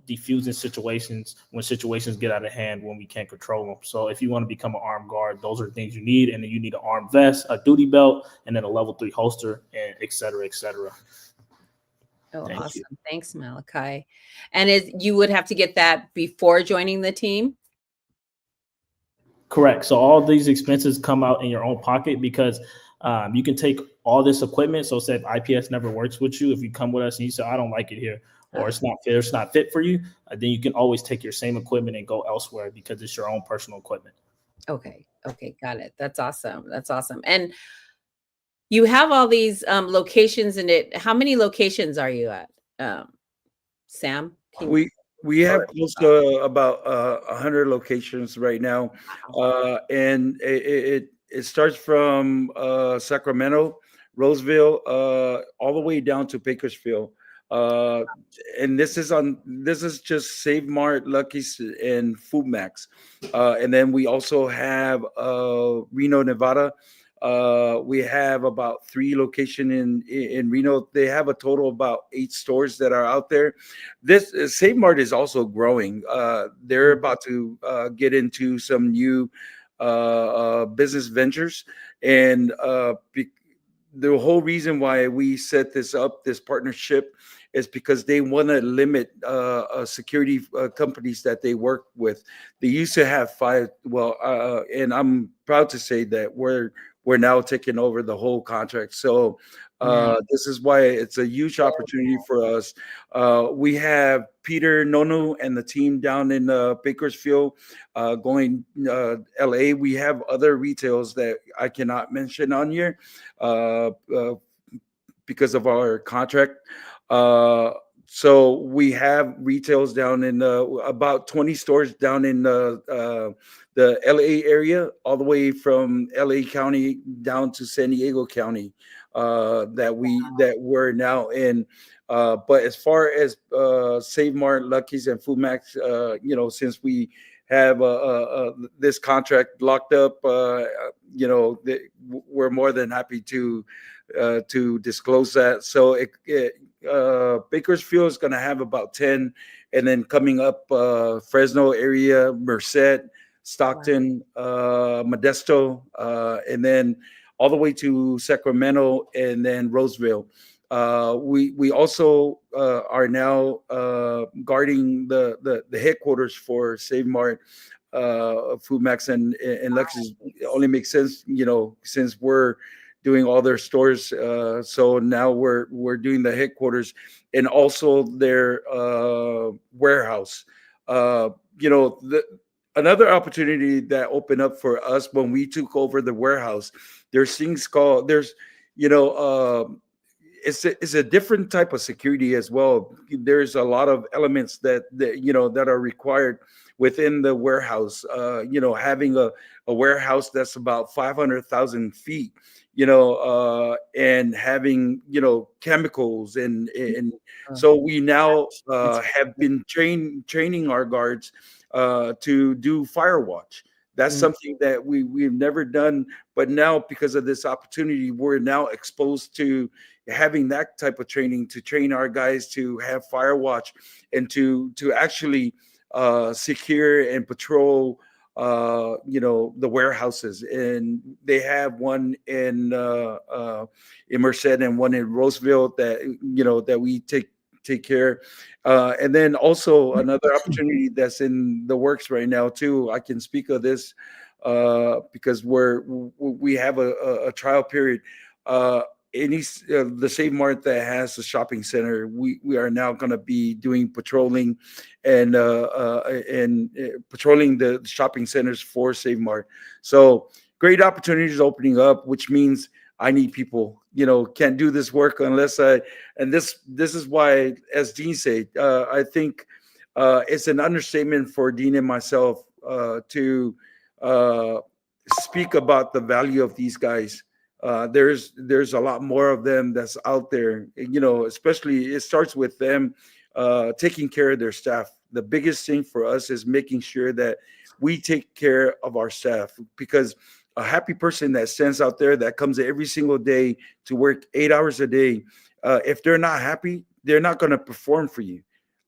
diffusing situations when situations get out of hand, when we can't control them. So if you want to become an armed guard, those are things you need. And then you need an armed vest, a duty belt, and then a level 3 holster, and et cetera, et cetera. Oh, awesome. Thanks, Malachi. And you would have to get that before joining the team? Correct. So all these expenses come out in your own pocket, because you can take all this equipment. So say if IPS never works with you, if you come with us and you say, I don't like it here, or it's not fit for you, then you can always take your same equipment and go elsewhere, because it's your own personal equipment. Okay. Got it. That's awesome. And you have all these locations in it. How many locations are you at, Sam? We have close to about 100 locations right now, and it starts from Sacramento, Roseville, all the way down to Bakersfield. And this is just Save Mart, Lucky's, and Food Max. And then we also have Reno, Nevada. We have about 3 locations in Reno. They have a total of about 8 stores that are out there. This Save Mart is also growing. They're about to get into some new business ventures, and the whole reason why we set this partnership, is because they want to limit security companies that they work with. They used to have 5. And I'm proud to say that we're now taking over the whole contract. So this is why it's a huge opportunity for us. We have Peter Nonu and the team down in Bakersfield, going LA. We have other retails that I cannot mention on here because of our contract. So we have retails down in about 20 stores down in the LA area, all the way from LA County down to San Diego County, that we're now in. But as far as Save Mart, Lucky's, and Food Max, since we have this contract locked up, we're more than happy to disclose that. So Bakersfield is going to have about 10, and then coming up Fresno area, Merced, Stockton, Modesto, and then all the way to Sacramento, and then Roseville. We also are now guarding the headquarters for Save Mart, Food Max, and Lexus. It only makes sense, since we're doing all their stores. So now we're doing the headquarters and also their warehouse. Another opportunity that opened up for us when we took over the warehouse, it's a different type of security as well. There's a lot of elements that are required within the warehouse. Having a warehouse that's about 500,000 feet, and having chemicals, and so we now have been training our guards to do fire watch. That's something that we've never done, but now because of this opportunity, we're now exposed to having that type of training to train our guys to have fire watch and to actually secure and patrol the warehouses. And they have one in Merced and one in Roseville that that we take care. And then also another opportunity that's in the works right now too. I can speak of this because we have a trial period. The Save Mart that has the shopping center, we are now going to be doing patrolling and patrolling the shopping centers for Save Mart. So great opportunities opening up, which means I need people. Can't do this work unless and this is why, as Dean said, I think it's an understatement for Dean and myself to speak about the value of these guys. There's a lot more of them that's out there. Especially it starts with them taking care of their staff. The biggest thing for us is making sure that we take care of our staff, because a happy person that stands out there that comes every single day to work 8 hours a day, if they're not happy, they're not going to perform for you.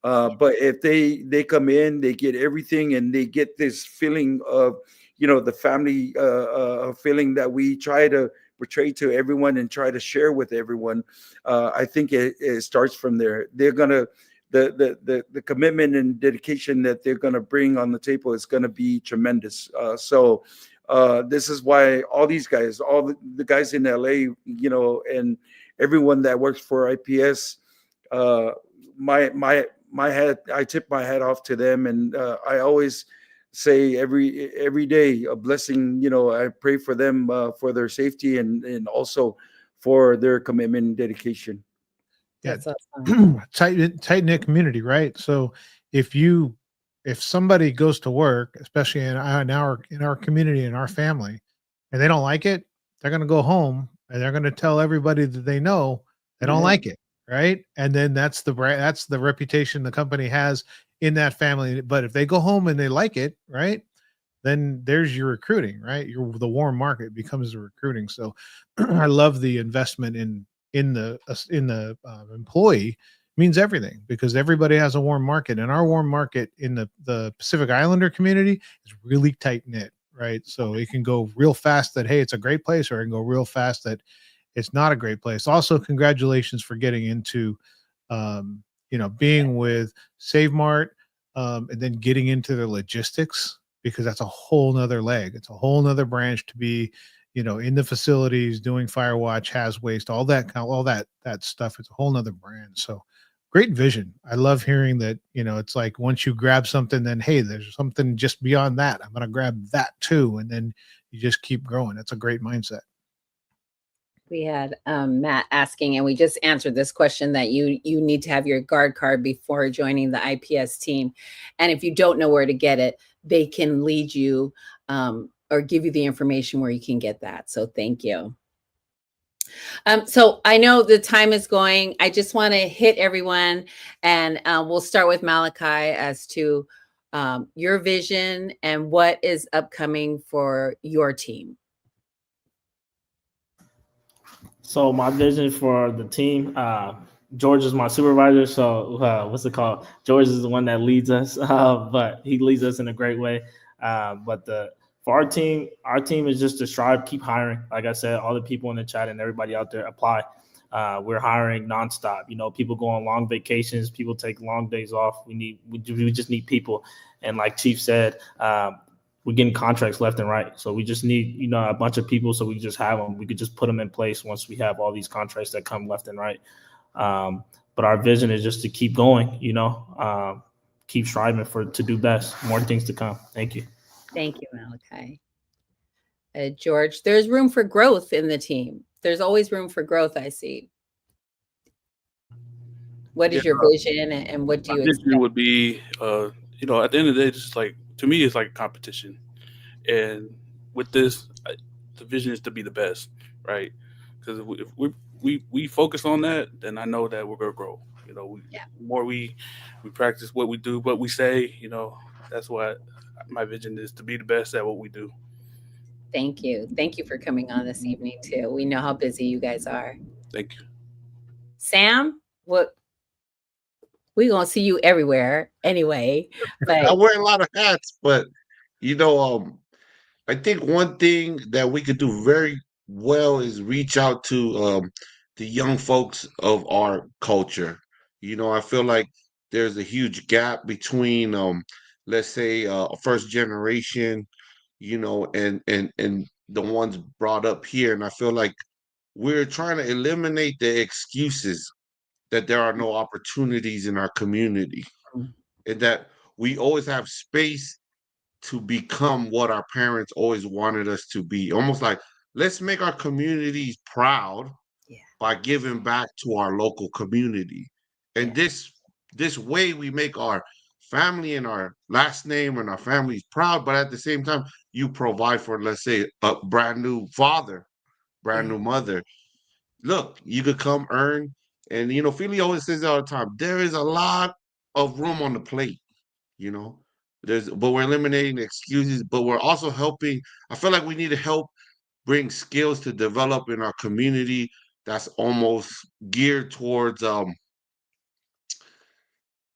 But if they come in, they get everything, and they get this feeling of the family feeling that we try to portray to everyone and try to share with everyone. I think it starts from there. They're gonna the commitment and dedication that they're gonna bring on the table is gonna be tremendous. So this is why all these guys, all the guys in LA, and everyone that works for IPS, I tip my hat off to them, and I always say every day a blessing. I pray for them for their safety and also for their commitment and dedication. Yeah, That's awesome. tight knit community, right? So if somebody goes to work, especially in our community, in our family, and they don't like it, they're going to go home and they're going to tell everybody that they know they don't like it, right? And then that's the reputation the company has in that family. But if they go home and they like it, right, then there's your recruiting, right? The warm market becomes the recruiting. So I love the investment in the employee. Means everything, because everybody has a warm market, and our warm market in the Pacific Islander community is really tight knit, right? So it can go real fast that, hey, it's a great place, or it can go real fast that it's not a great place. Also, congratulations for getting into being with Save Mart, and then getting into the logistics, because that's a whole nother leg. It's a whole nother branch to be in the facilities doing fire watch, has waste, all that stuff. It's a whole nother brand. So great vision. I love hearing that. It's like once you grab something, then hey, there's something just beyond that. I'm going to grab that too. And then you just keep growing. That's a great mindset. We had Matt asking, and we just answered this question, that you need to have your guard card before joining the IPS team. And if you don't know where to get it, they can lead you or give you the information where you can get that. So thank you. So I know the time is going. I just want to hit everyone, and we'll start with Malachi as to your vision and what is upcoming for your team. So my vision for the team, George is my supervisor. So what's it called? George is the one that leads us, but he leads us in a great way. For our team is just to strive, keep hiring. Like I said, all the people in the chat and everybody out there apply. We're hiring nonstop. People go on long vacations. People take long days off. We just need people. And like Chief said, we're getting contracts left and right. So we just need, a bunch of people. So we just have them. We could just put them in place once we have all these contracts that come left and right. But our vision is just to keep going, keep striving to do best. More things to come. Thank you. Thank you, Malachi. George, there's room for growth in the team. There's always room for growth, I see. What is your vision, and what do you expect? Vision would be, at the end of the day, just like, to me, it's like a competition. And with this, the vision is to be the best, right? Because if we focus on that, then I know that we're going to grow. The more we practice what we do, what we say, that's what my vision is to be the best at what we do. Thank you. Thank you for coming on this evening too. We know how busy you guys are. Thank you. Sam, what we gonna see you everywhere anyway. But I wear a lot of hats, but you know, I think one thing that we could do very well is reach out to the young folks of our culture. You know, I feel like there's a huge gap between, let's say, first generation, you know, and the ones brought up here. And I feel like we're trying to eliminate the excuses that there are no opportunities in our community, and that we always have space to become what our parents always wanted us to be. Almost like, let's make our communities proud yeah, by giving back to our local community. And yeah, this way we make our family and our last name and our families proud, but at the same time, you provide for, let's say, a brand new father, brand yeah. new mother. Look, you could come earn, and you know, Philly always says it all the time. There is a lot of room on the plate, you know. But we're eliminating excuses, but we're also helping. I feel like we need to help bring skills to develop in our community that's almost geared towards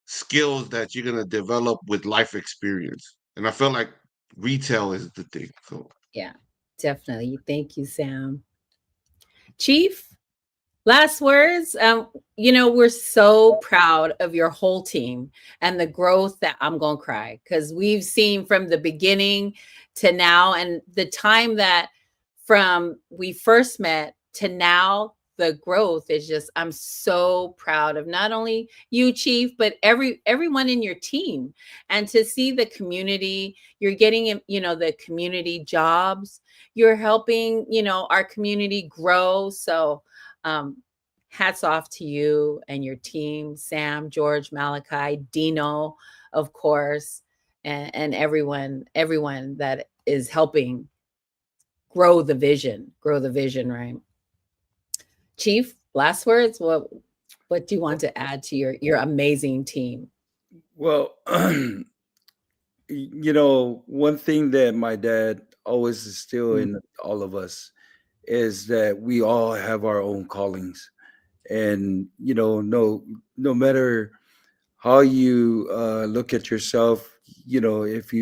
skills that you're gonna develop with life experience. And I feel like retail is the thing. So Yeah, definitely. Thank you, Sam. Chief, last words. We're so proud of your whole team and the growth that I'm gonna cry because we've seen from the beginning to now and the time that from we first met to now, the growth is just I'm so proud of not only you, Chief, but everyone in your team. And to see the community, you're getting, the community jobs, you're helping, our community grow. So um, hats off to you and your team, Sam, George, Malachi, Dino, of course, and everyone that is helping grow the vision, right? Chief, last words. What do you want to add to your amazing team? Well, one thing that my dad always instilled Mm, in all of us is that we all have our own callings, and no matter how you look at yourself, if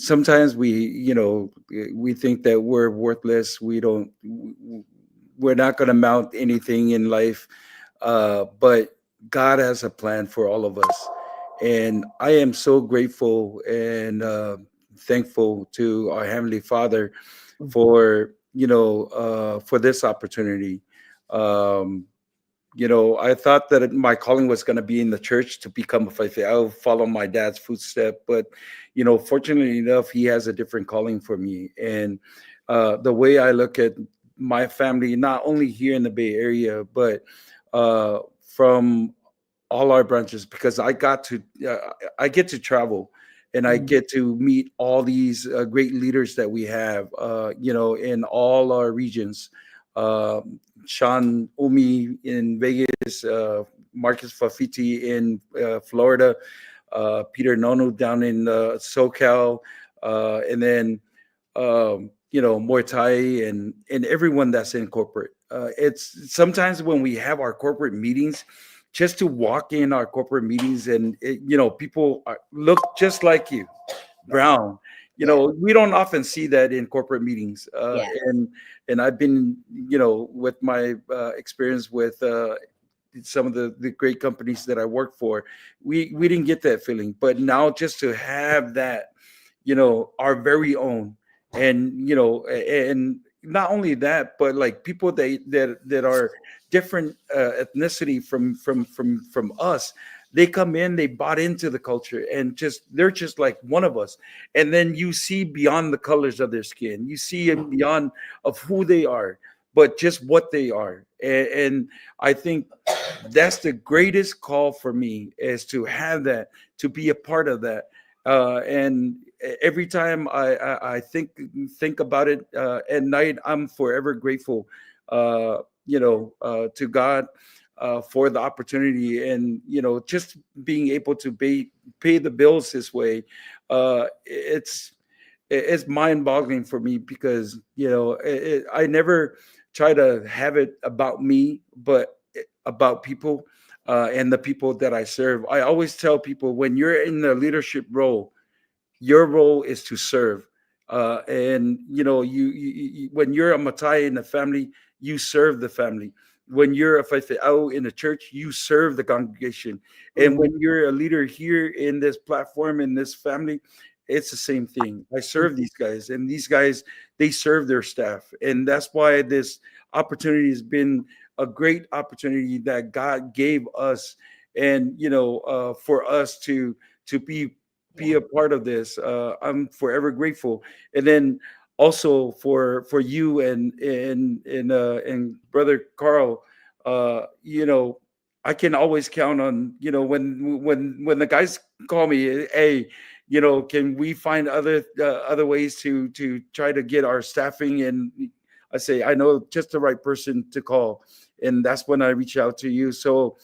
sometimes we think that we're worthless, we're not going to mount anything in life, but God has a plan for all of us. And I am so grateful and thankful to our Heavenly Father mm, for for this opportunity. Um, I thought that my calling was going to be in the church to become a faith. I'll follow my dad's footstep, but fortunately enough, he has a different calling for me. And the way I look at my family, not only here in the Bay Area, but from all our branches, because I get to travel, and I mm, get to meet all these great leaders that we have, in all our regions. Uh, Sean Umi in Vegas, Marcus Fafiti in Florida, Peter Nono down in SoCal, and then Muay Thai and everyone that's in corporate. It's sometimes when we have our corporate meetings, just to walk in our corporate meetings and people look just like you, brown. yeah, We don't often see that in corporate meetings, yeah, and I've been with my experience with some of the great companies that I work for, we didn't get that feeling. But now just to have that, our very own, and and not only that, but like people that are different ethnicity from us, they come in, they bought into the culture, and they're just like one of us. And then you see beyond the colors of their skin, you see beyond of who they are, but just what they are. And I think that's the greatest call for me, is to have that, to be a part of that. And every time I think about it at night, I'm forever grateful, to God for the opportunity, and just being able to pay the bills this way. it's mind-boggling for me because I never try to have it about me, but about people and the people that I serve. I always tell people when you're in the leadership role, your role is to serve. And when you're a Matai in the family, you serve the family. When you're a Faifeau in the church, you serve the congregation. And when you're a leader here in this platform, in this family, it's the same thing. I serve these guys, and these guys, they serve their staff. And that's why this opportunity has been a great opportunity that God gave us. And for us to be a part of this. I'm forever grateful. And then also for you and brother Carl, I can always count on when the guys call me, hey, can we find other ways to try to get our staffing? And I say I know just the right person to call, and that's when I reach out to you. So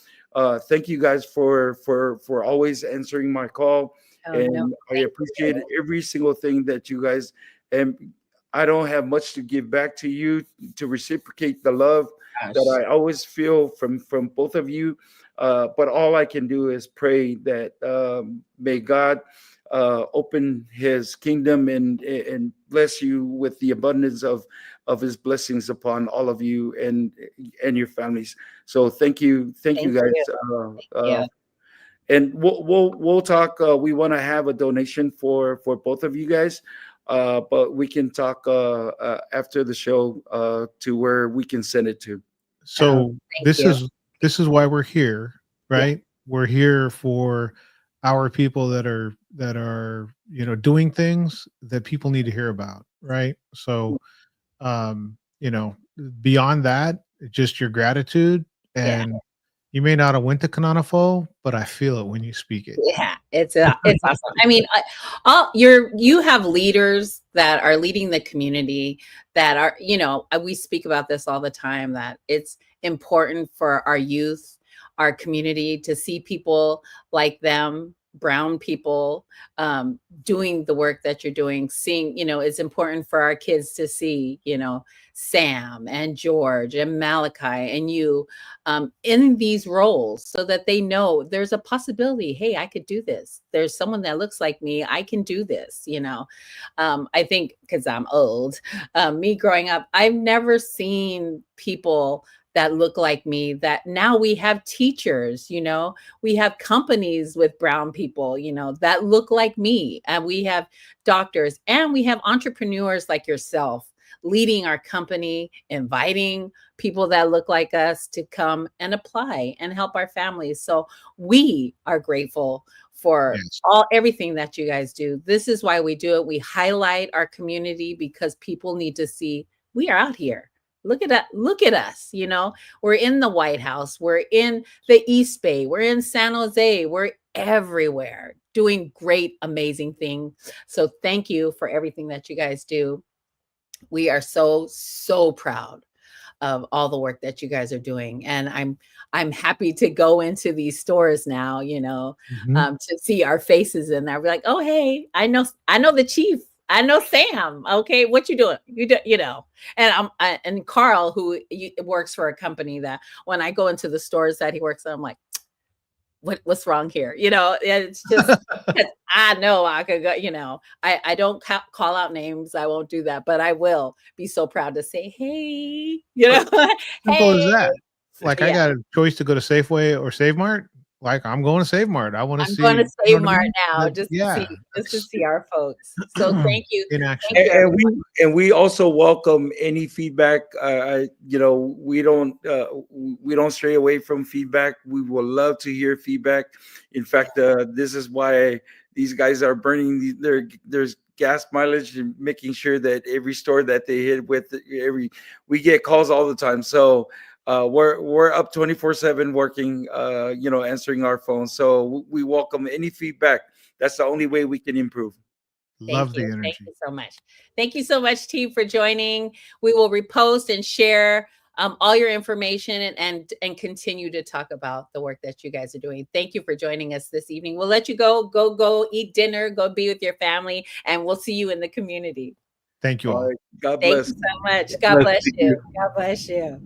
thank you guys for always answering my call. Oh, no, And I thank appreciate you. every single thing that you guys, and I don't have much to give back to you to reciprocate the love that Gosh. I always feel from both of you. But all I can do is pray that may God open His kingdom and bless you with the abundance of His blessings upon all of you and your families. So thank you Thank guys. you. Yeah. And we'll talk. We want to have a donation for both of you guys, but we can talk after the show to where we can send it to. So Thank this you. is why we're here, Yeah. right? We're here for our people that are doing things that people need to hear about, right? So beyond that, just your gratitude, Yeah. and you may not have went to Kananafo, but I feel it when you speak it. Yeah, it's awesome. I mean, you have leaders that are leading the community that are, we speak about this all the time, that it's important for our youth, our community, to see people like them, brown people, doing the work that you're doing. Seeing, it's important for our kids to see, Sam and George and Malachi and you in these roles, so that they know there's a possibility. Hey, I could do this. There's someone that looks like me. I can do this. I think because I'm old, me growing up, I've never seen people that look like me. That now we have teachers, we have companies with brown people, that look like me, and we have doctors, and we have entrepreneurs like yourself leading our company, inviting people that look like us to come and apply and help our families. So we are grateful for Yes. everything that you guys do. This is why we do it. We highlight our community because people need to see we are out here. Look at that. Look at us. We're in the White House. We're in the East Bay. We're in San Jose. We're everywhere doing great, amazing things. So thank you for everything that you guys do. We are so proud of all the work that you guys are doing, and I'm happy to go into these stores now, to see our faces in there. We're like, oh hey, I know the chief, I know Sam. Okay, what you doing? And and Carl, who works for a company that when I go into the stores that he works at, I'm like, what's wrong here? It's just because I know I could go, I don't call out names. I won't do that, but I will be so proud to say, hey, Simple as hey, that. Like I yeah. got a choice to go to Safeway or Save Mart. Like I'm going to Save Mart. I want to I'm see. going to You Save know what I Mart mean? now Like, just yeah, to see our folks. So thank you. in action. Thank you, And everyone. we also welcome any feedback. We don't stray away from feedback. We will love to hear feedback. In fact, this is why these guys are burning their gas mileage and making sure that every store that they hit with we get calls all the time. So we're up 24/7 working, answering our phones. So we welcome any feedback. That's the only way we can improve. Love the Thank energy. you so much. Thank you so much, team, for joining. We will repost and share all your information and continue to talk about the work that you guys are doing. Thank you for joining us this evening. We'll let you go eat dinner, go be with your family, and we'll see you in the community. Thank you All all. right. God Thank bless. you so much. God bless you. God bless you.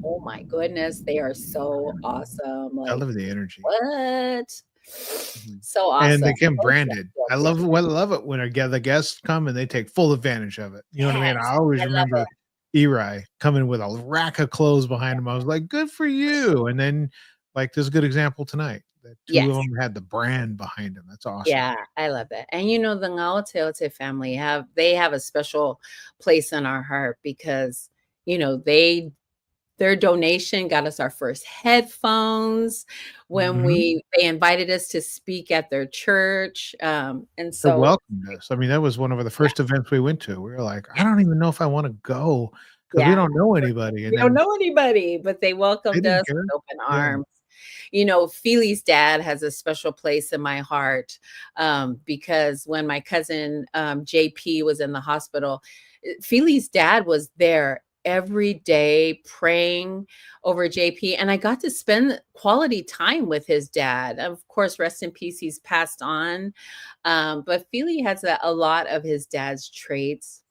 Oh my goodness, they are so awesome. I Like, love the energy. what? Mhm. So awesome. And they come Oh, branded. yes, I yes, love it when the guests come and they take full advantage of it. You know what I mean? yes. I always I love remember Eri coming with a rack of clothes behind him. I was like, good for you. And then, like, there's a good example tonight that two Yes. of them had the brand behind them. That's awesome. Yeah, I love that. And you know, the Ngaoteote family have a special place in our heart because you know their donation got us our first headphones when Mhm. they invited us to speak at their church. And They so welcomed us. I mean, that was one of the first events we went to. We were like, I don't even know if I want to go because we yeah, don't know anybody. we And don't then know anybody, but they they welcomed didn't us care. with open Yeah. arms. You know, Feely's dad has a special place in my heart because when my cousin JP was in the hospital, Feely's dad was there every day praying over JP, and I got to spend quality time with his dad. Of course, rest in peace, he's passed on, but Feely has a lot of his dad's traits.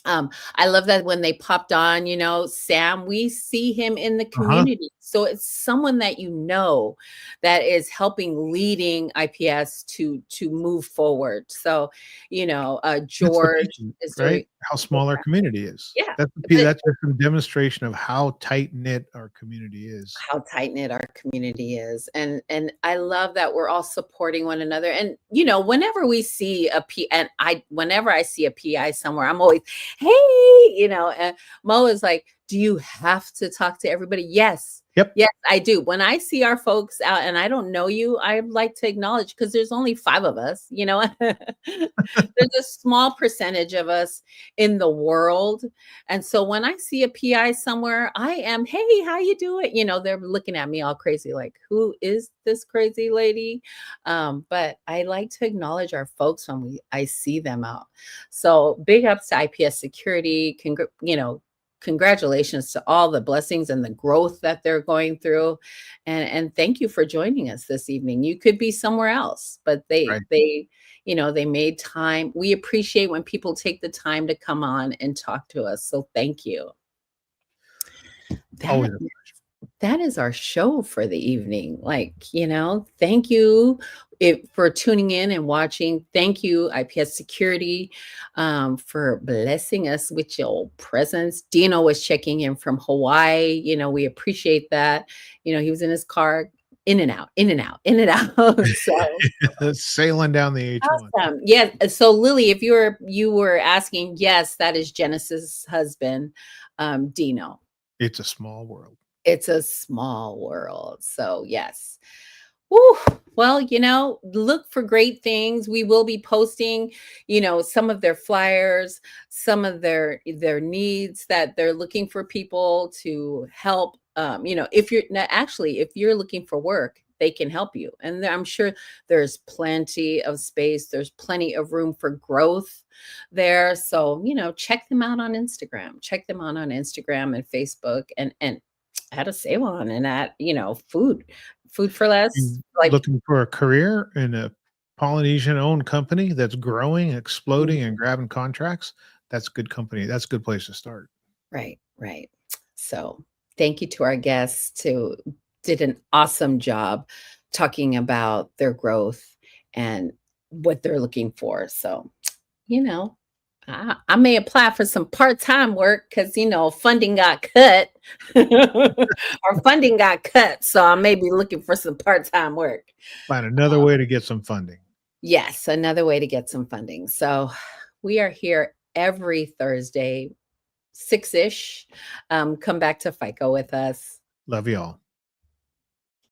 I love that when they popped on, you know, Sam, we see him in the Uh-huh. community. So it's someone that you know that is helping leading IPS to move forward. So, you know, That's the George people, is right? doing How small our community is. yeah. That's just a demonstration of how tight-knit our community is. How tight knit our community is, and I love that we're all supporting one another. And you know, whenever we see whenever I see a PI somewhere, I'm always, hey, you know, and Mo is like, do you have to talk to everybody? Yes. Yep. Yes, I do. When I see our folks out and I don't know you, I like to acknowledge because there's only 5 of us, you know. There's a small percentage of us in the world. And so when I see a PI somewhere, I am, hey, how you doing? You know, they're looking at me all crazy, like, who is this crazy lady? But I like to acknowledge our folks when I see them out. So big ups to IPS Security. You know, congratulations to all the blessings and the growth that they're going through. And thank you for joining us this evening. You could be somewhere else, but Right. they you know, they made time. We appreciate when people take the time to come on and talk to us. So thank you. Always. That is our show for the evening. Like, you know, thank you for tuning in and watching. Thank you, IPS Security, for blessing us with your presence. Dino was checking in from Hawaii. You know, we appreciate that. You know, he was in his car, in and out, in and out, in and out. So Sailing down the H1. awesome. Yeah. So Lily, if you were asking, yes, that is Genesis' husband, Dino. It's a small world. It's a small world. So yes. Woo. Well, you know, look for great things. We will be posting, you know, some of their flyers, some of their needs that they're looking for people to help. You know, if you're looking for work, they can help you. And I'm sure there's plenty of space. There's plenty of room for growth there. So, you know, check them out on Instagram. Check them out on Instagram and Facebook and at a Ceylon and at, you know, food for less. Like, Looking for a career in a Polynesian owned company that's growing, exploding, and grabbing contracts, that's good company. That's a good place to start. right, right. So thank you to our guests who did an awesome job talking about their growth and what they're looking for. So, you know, I may apply for some part-time work because, you know, funding got cut. Our funding got cut. So I may be looking for some part-time work. Find another way to get some funding. Yes, another way to get some funding. So we are here every Thursday, 6-ish. Come back to FICO with us. Love y'all.